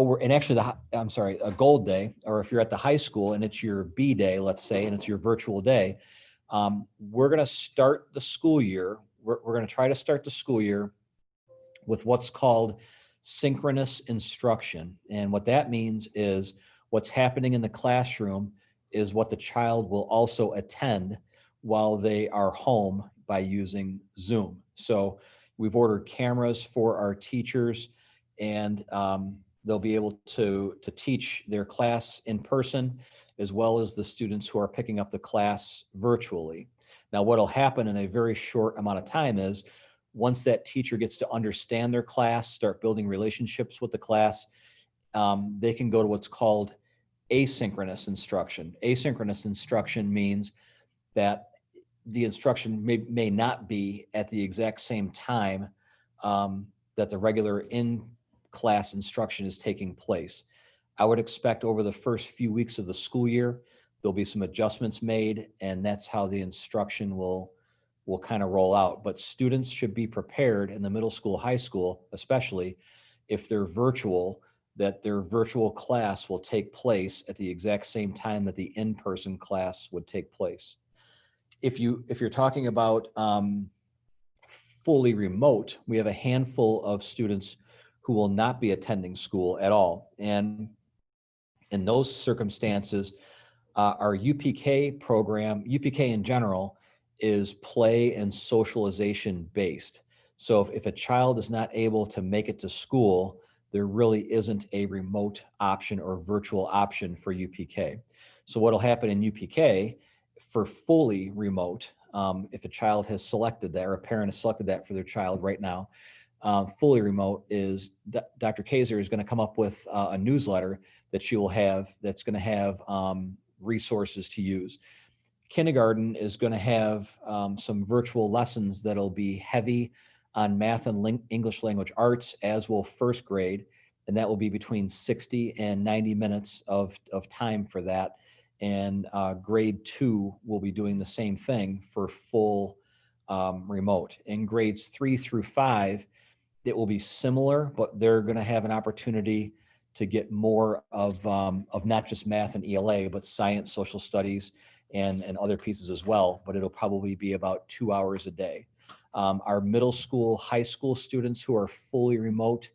gold day, or if you're at the high school and it's your B day, let's say, and it's your virtual day, we're going to start the school year. We're going to try to start the school year with what's called synchronous instruction. And what that means is what's happening in the classroom is what the child will also attend while they are home by using Zoom. So we've ordered cameras for our teachers, and they'll be able to teach their class in person, as well as the students who are picking up the class virtually. Now, what'll happen in a very short amount of time is once that teacher gets to understand their class, start building relationships with the class, they can go to what's called asynchronous instruction. Asynchronous instruction means that the instruction may not be at the exact same time that the regular in-class instruction is taking place. I would expect over the first few weeks of the school year, there'll be some adjustments made, and that's how the instruction will kind of roll out. But students should be prepared in the middle school, high school, especially if they're virtual, that their virtual class will take place at the exact same time that the in-person class would take place. If you're talking about fully remote, we have a handful of students who will not be attending school at all. And in those circumstances, our UPK program, UPK in general, is play and socialization based. So if a child is not able to make it to school, there really isn't a remote option or virtual option for UPK. So what'll happen in UPK for fully remote, if a child has selected that or a parent has selected that for their child right now, fully remote is Dr. Kaiser is going to come up with a newsletter that she will have that's going to have resources to use. Kindergarten is going to have some virtual lessons that'll be heavy on math and English language arts, as will first grade. And that will be between 60 and 90 minutes of time for that. And grade 2 will be doing the same thing for full remote. In grades 3 through 5, it will be similar, but they're going to have an opportunity to get more of not just math and ELA, but science, social studies, and other pieces as well. But it'll probably be about 2 hours a day. Our middle school, high school students who are fully remote,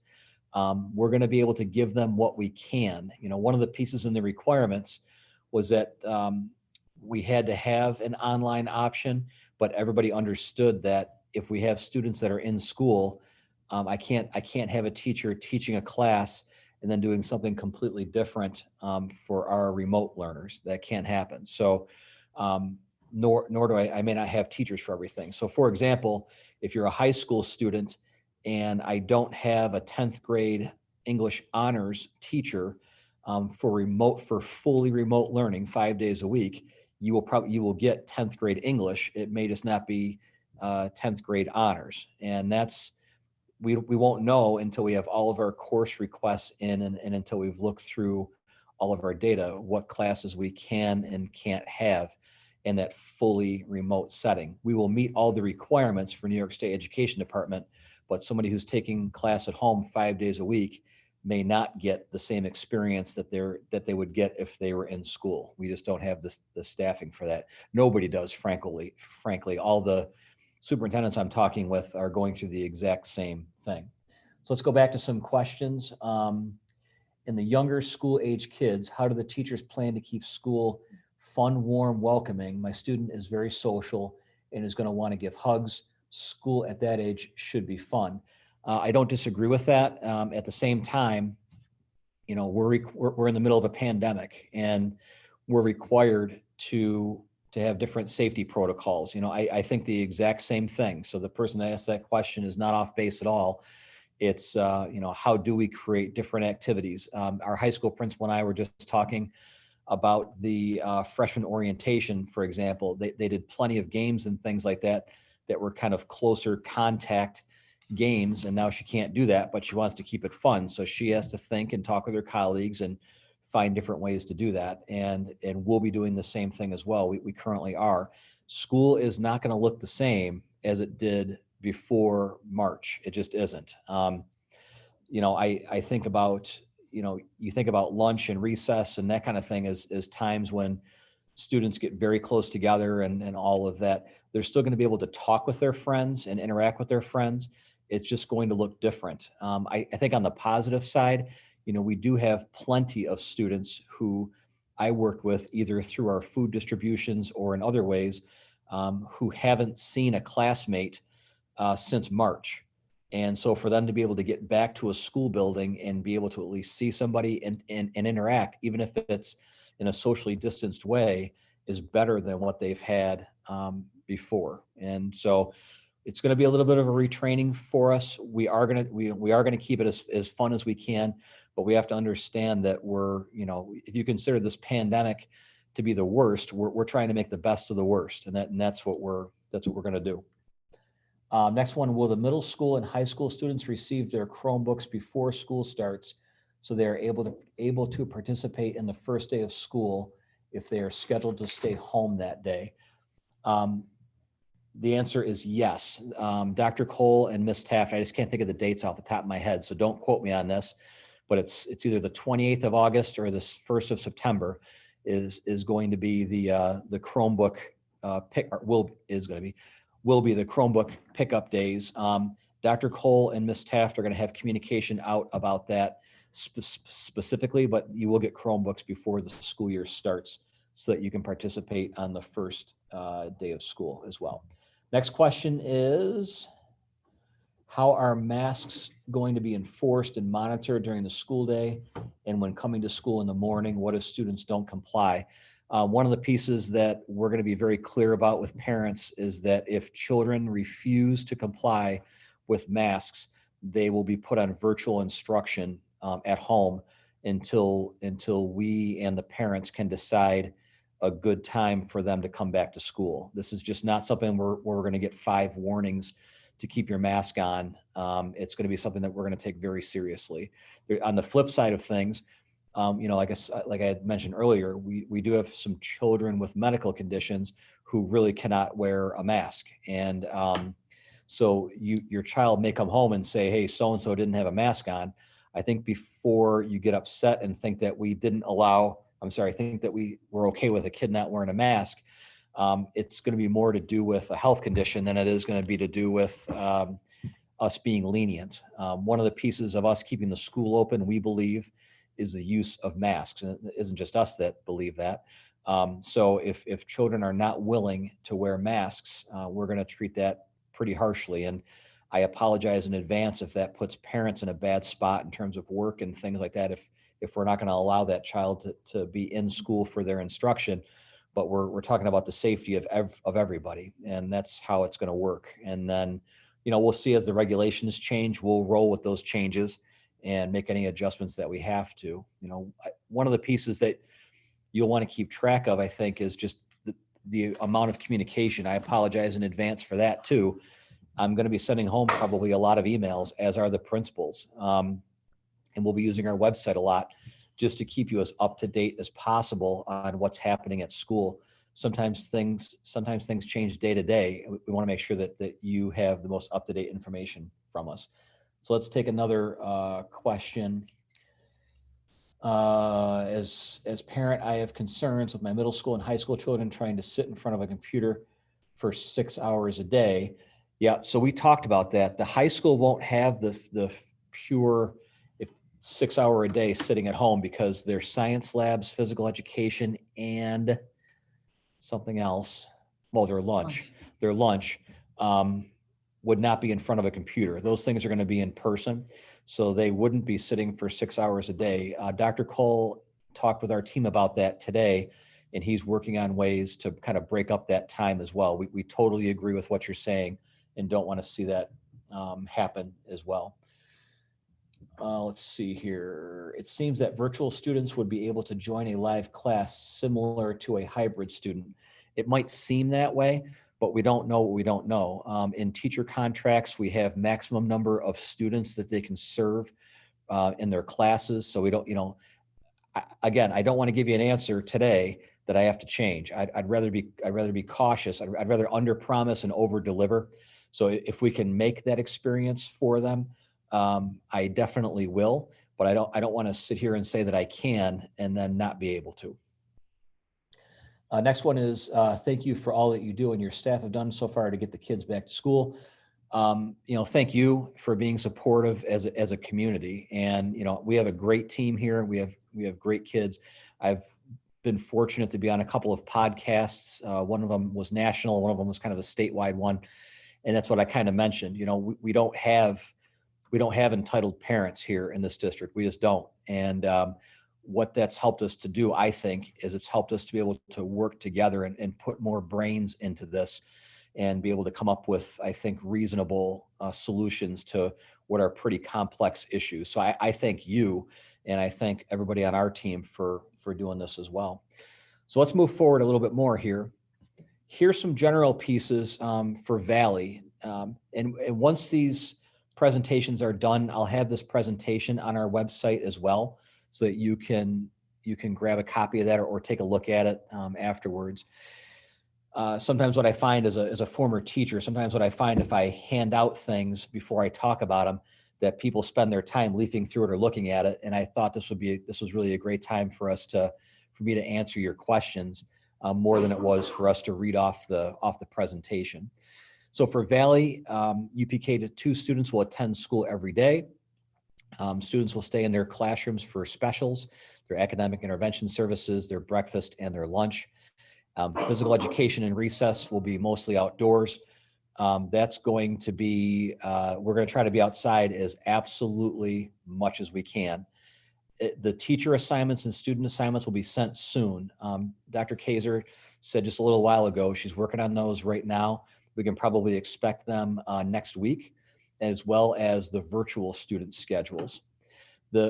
we're going to be able to give them what we can. You know, one of the pieces in the requirements was that we had to have an online option, but everybody understood that if we have students that are in school, I can't have a teacher teaching a class and then doing something completely different for our remote learners. That can't happen. So nor do I may not have teachers for everything. So for example, if you're a high school student and I don't have a 10th grade English honors teacher for fully remote learning 5 days a week, you will get 10th grade English. It may just not be 10th grade honors. And that's, we won't know until we have all of our course requests in and until we've looked through all of our data, what classes we can and can't have in that fully remote setting. We will meet all the requirements for New York State Education Department, but somebody who's taking class at home 5 days a week may not get the same experience that they would get if they were in school. We just don't have the staffing for that. Nobody does, frankly. All the superintendents I'm talking with are going through the exact same thing. So let's go back to some questions. In the younger school age kids, how do the teachers plan to keep school fun, warm, welcoming? My student is very social and is going to want to give hugs. School at that age should be fun. I don't disagree with that. At the same time, you know, we're in the middle of a pandemic and we're required to have different safety protocols. You know, I think the exact same thing. So the person that asked that question is not off base at all. It's, you know, how do we create different activities? Our high school principal and I were just talking about the freshman orientation, for example. They did plenty of games and things like that that were kind of closer contact games, and now she can't do that, but she wants to keep it fun. So she has to think and talk with her colleagues and find different ways to do that. And we'll be doing the same thing as well. We currently are. School is not going to look the same as it did before March. It just isn't. You know, I think about, you know, you think about lunch and recess and that kind of thing as times when students get very close together and all of that. They're still going to be able to talk with their friends and interact with their friends. It's just going to look different. I think on the positive side, you know, we do have plenty of students who I worked with either through our food distributions or in other ways who haven't seen a classmate since March. And so for them to be able to get back to a school building and be able to at least see somebody and interact, even if it's in a socially distanced way, is better than what they've had before. And so it's going to be a little bit of a retraining for us. We are going to keep it as fun as we can, but we have to understand that we're, you know, if you consider this pandemic to be the worst, we're trying to make the best of the worst, and that's what we're going to do. Next one, will the middle school and high school students receive their Chromebooks before school starts so they are able to participate in the first day of school if they are scheduled to stay home that day? The answer is yes. Dr. Cole and Ms. Taft, I just can't think of the dates off the top of my head, so don't quote me on this, but it's either the 28th of August or the 1st of September is going to be the Chromebook will be the Chromebook pickup days. Dr. Cole and Ms. Taft are going to have communication out about that specifically, but you will get Chromebooks before the school year starts so that you can participate on the first day of school as well. Next question is, how are masks going to be enforced and monitored during the school day? And when coming to school in the morning, what if students don't comply? One of the pieces that we're going to be very clear about with parents is that if children refuse to comply with masks, they will be put on virtual instruction at home until we and the parents can decide a good time for them to come back to school. This is just not something where we're going to get 5 warnings to keep your mask on. It's going to be something that we're going to take very seriously. On the flip side of things, like I had mentioned earlier, we do have some children with medical conditions who really cannot wear a mask. And so your child may come home and say, hey, so-and-so didn't have a mask on. I think before you get upset and think that we think that we were okay with a kid not wearing a mask, it's going to be more to do with a health condition than it is going to be to do with us being lenient. One of the pieces of us keeping the school open, we believe, is the use of masks. And it isn't just us that believe that. So if children are not willing to wear masks, we're going to treat that pretty harshly. And I apologize in advance if that puts parents in a bad spot in terms of work and things like that. If we're not going to allow that child to be in school for their instruction, but we're talking about the safety of everybody, and that's how it's going to work. And then, we'll see as the regulations change, we'll roll with those changes and make any adjustments that we have to. One of the pieces that you'll want to keep track of, I think, is just the amount of communication. I apologize in advance for that too. I'm going to be sending home probably a lot of emails, as are the principals. And we'll be using our website a lot just to keep you as up to date as possible on what's happening at school. Sometimes things change day to day. We want to make sure that you have the most up to date information from us. So let's take another question. As parent, I have concerns with my middle school and high school children trying to sit in front of a computer for 6 hours a day. Yeah, so we talked about that. The high school won't have the pure 6 hour a day sitting at home because their science labs, physical education, and something else. Well, their lunch would not be in front of a computer. Those things are going to be in person, so they wouldn't be sitting for 6 hours a day. Dr. Cole talked with our team about that today, and he's working on ways to kind of break up that time as well. We totally agree with what you're saying and don't want to see that happen as well. Let's see here. It seems that virtual students would be able to join a live class similar to a hybrid student. It might seem that way, but we don't know what we don't know. In teacher contracts, we have maximum number of students that they can serve in their classes. So we don't, again, I don't want to give you an answer today that I have to change. I'd rather be cautious. I'd rather under promise and over deliver. So if we can make that experience for them, I definitely will, but I don't want to sit here and say that I can and then not be able to. Next one is, thank you for all that you do and your staff have done so far to get the kids back to school. Thank you for being supportive as a community. And, we have a great team here. We have great kids. I've been fortunate to be on a couple of podcasts. One of them was national. One of them was kind of a statewide one. And that's what I kind of mentioned. We don't have entitled parents here in this district. We just don't. And what that's helped us to do, I think, is it's helped us to be able to work together and put more brains into this and be able to come up with, I think, reasonable solutions to what are pretty complex issues. So I thank you, and I thank everybody on our team for doing this as well. So let's move forward a little bit more here. Here's some general pieces for Valley. And once these presentations are done, I'll have this presentation on our website as well, so that you can grab a copy of that or take a look at it afterwards. Sometimes what I find as a former teacher, sometimes what I find if I hand out things before I talk about them, that people spend their time leafing through it or looking at it. And I thought this was really a great time for me to answer your questions more than it was for us to read off the presentation. So for Valley, UPK-2 students will attend school every day. Students will stay in their classrooms for specials, their academic intervention services, their breakfast, and their lunch. Physical education and recess will be mostly outdoors. That's going to be, we're going to try to be outside as absolutely much as we can. The teacher assignments and student assignments will be sent soon. Dr. Kaiser said just a little while ago, she's working on those right now. We can probably expect them next week, as well as the virtual student schedules.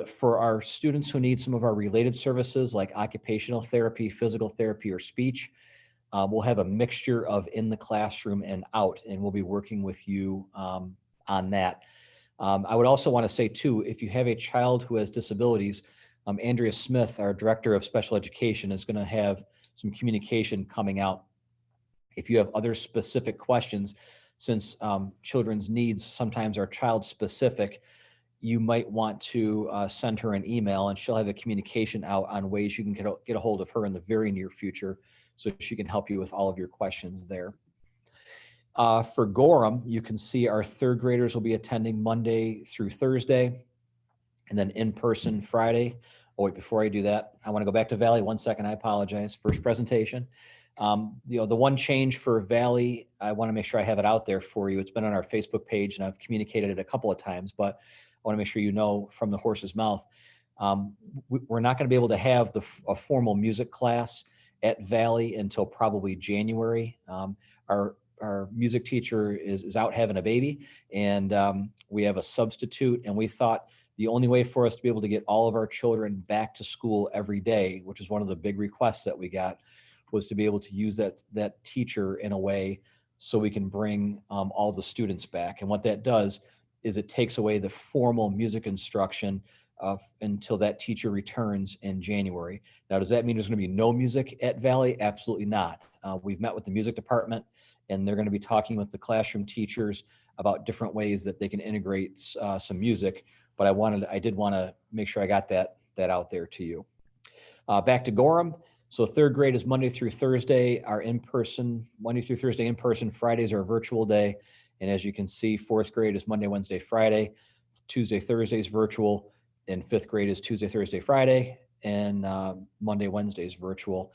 For our students who need some of our related services like occupational therapy, physical therapy, or speech, we'll have a mixture of in the classroom and out, and we'll be working with you on that. I would also want to say too, if you have a child who has disabilities, Andrea Smith, our Director of Special Education, is going to have some communication coming out. If you have other specific questions, since children's needs sometimes are child specific, you might want to send her an email, and she'll have a communication out on ways you can get a hold of her in the very near future, so she can help you with all of your questions there. For Gorham, you can see our third graders will be attending Monday through Thursday, and then in person Friday. Oh wait, before I do that, I want to go back to Valley 1 second. I apologize. First presentation. The one change for Valley, I want to make sure I have it out there for you. It's been on our Facebook page, and I've communicated it a couple of times, but I want to make sure you know from the horse's mouth. We're not going to be able to have a formal music class at Valley until probably January. Our music teacher is out having a baby, and we have a substitute, and we thought the only way for us to be able to get all of our children back to school every day, which is one of the big requests that we got, was to be able to use that teacher in a way so we can bring all the students back. And what that does is it takes away the formal music instruction until that teacher returns in January. Now, does that mean there's going to be no music at Valley? Absolutely not. We've met with the music department, and they're going to be talking with the classroom teachers about different ways that they can integrate some music. But I did want to make sure I got that out there to you. Back to Gorham. So third grade is Monday through Thursday, our in-person, Monday through Thursday in-person, Fridays are a virtual day. And as you can see, fourth grade is Monday, Wednesday, Friday, Tuesday, Thursday is virtual, and fifth grade is Tuesday, Thursday, Friday, and Monday, Wednesday is virtual.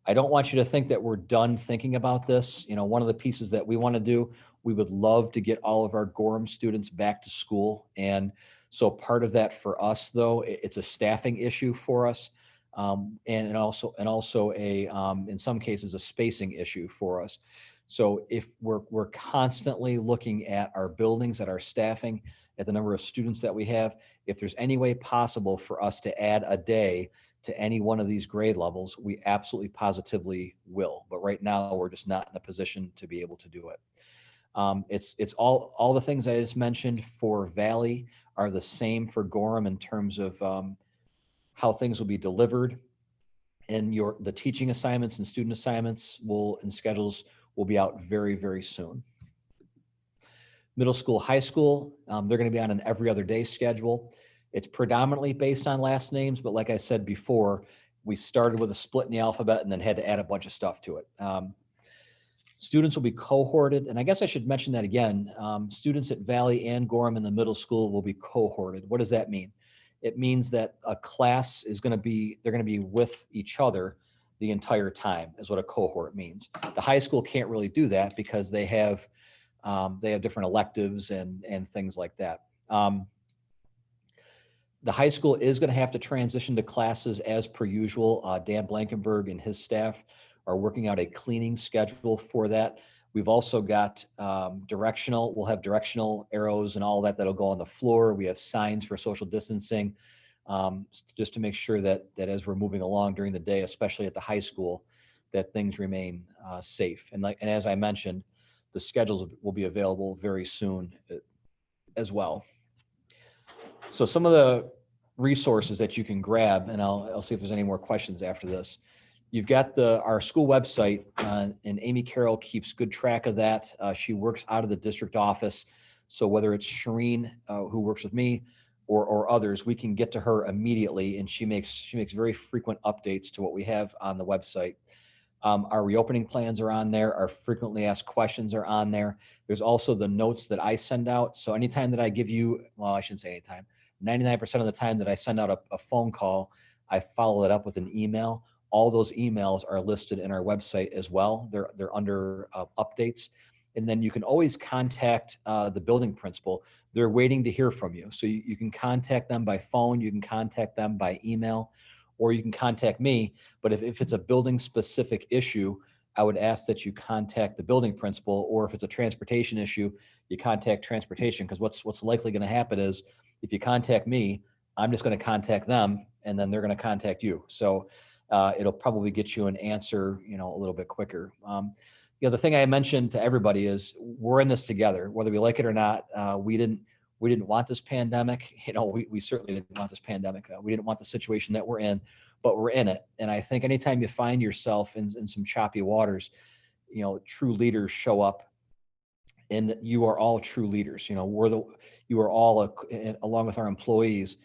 I don't want you to think that we're done thinking about this. You know, one of the pieces that we want to do, we would love to get all of our Gorham students back to school. And so part of that for us, though, it's a staffing issue for us. And also in some cases, a spacing issue for us. So if we're constantly looking at our buildings, at our staffing, at the number of students that we have, if there's any way possible for us to add a day to any one of these grade levels, we absolutely positively will. But right now, we're just not in a position to be able to do it. It's all the things I just mentioned for Valley are the same for Gorham in terms of how things will be delivered, and the teaching assignments and student assignments and schedules will be out very, very soon. Middle school, high school, they're going to be on an every other day schedule. It's predominantly based on last names, but like I said before, we started with a split in the alphabet and then had to add a bunch of stuff to it. Students will be cohorted, and I guess I should mention that again. Students at Valley and Gorham in the middle school will be cohorted. What does that mean? It means that a class they're going to be with each other the entire time, is what a cohort means. The high school can't really do that because they have different electives and things like that. The high school is going to have to transition to classes as per usual. Dan Blankenberg and his staff are working out a cleaning schedule for that. We've also got directional. We'll have directional arrows and all that'll go on the floor. We have signs for social distancing, just to make sure that as we're moving along during the day, especially at the high school, that things remain safe. And as I mentioned, the schedules will be available very soon as well. So some of the resources that you can grab, and I'll see if there's any more questions after this. You've got our school website, and Amy Carroll keeps good track of that. She works out of the district office. So whether it's Shireen, who works with me, or others, we can get to her immediately, and she makes very frequent updates to what we have on the website. Our reopening plans are on there. Our frequently asked questions are on there. There's also the notes that I send out. So anytime that I give you, well, I shouldn't say anytime, 99% of the time that I send out a phone call, I follow it up with an email. All those emails are listed in our website as well. They're under updates. And then you can always contact the building principal. They're waiting to hear from you. So you can contact them by phone, you can contact them by email, or you can contact me. But if it's a building specific issue, I would ask that you contact the building principal, or if it's a transportation issue, you contact transportation, because what's likely going to happen is if you contact me, I'm just going to contact them, and then they're going to contact you. So it'll probably get you an answer, a little bit quicker. The thing I mentioned to everybody is we're in this together, whether we like it or not. We didn't want this pandemic. We certainly didn't want this pandemic. We didn't want the situation that we're in, but we're in it. And I think anytime you find yourself in some choppy waters, true leaders show up, and you are all true leaders. You are all, along with our employees,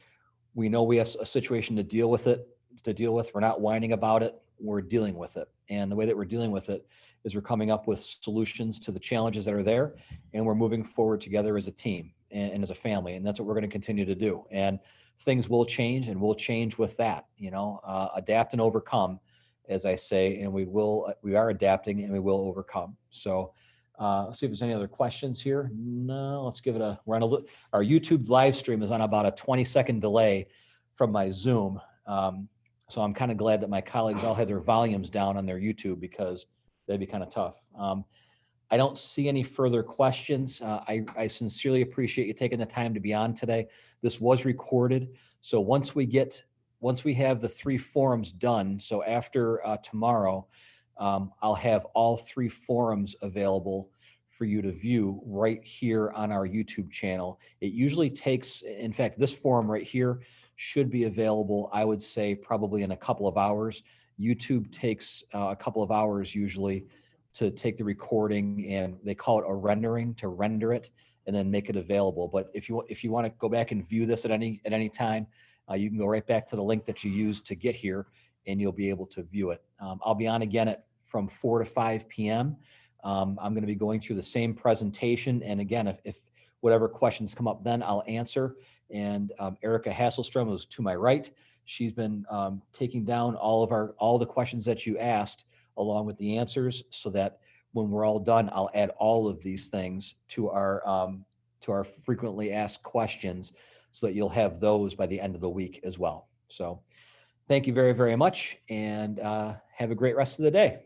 we know we have a situation to deal with. We're not whining about it. We're dealing with it. And the way that we're dealing with it is we're coming up with solutions to the challenges that are there, and we're moving forward together as a team and as a family. And that's what we're going to continue to do. And things will change, and we'll change with that, adapt and overcome, as I say, and we are adapting and we will overcome. So let's see if there's any other questions here. No, let's give it our YouTube live stream is on about a 20-second delay from my Zoom. So I'm kind of glad that my colleagues all had their volumes down on their YouTube, because that'd be kind of tough. I don't see any further questions. I sincerely appreciate you taking the time to be on today. This was recorded. So once we have the 3 forums done, so after tomorrow, I'll have all 3 forums available for you to view right here on our YouTube channel. It usually takes, in fact, this forum right here should be available, I would say, probably in a couple of hours. YouTube takes a couple of hours usually to take the recording, and they call it a rendering, to render it and then make it available. But if you want to go back and view this at any time, you can go right back to the link that you used to get here, and you'll be able to view it. I'll be on again from 4 to 5 p.m. I'm going to be going through the same presentation. And again, if whatever questions come up, then I'll answer. And Erica Hasselstrom, who's to my right, she's been taking down all the questions that you asked along with the answers, so that when we're all done, I'll add all of these things to our frequently asked questions, so that you'll have those by the end of the week as well. So thank you very, very much, and have a great rest of the day.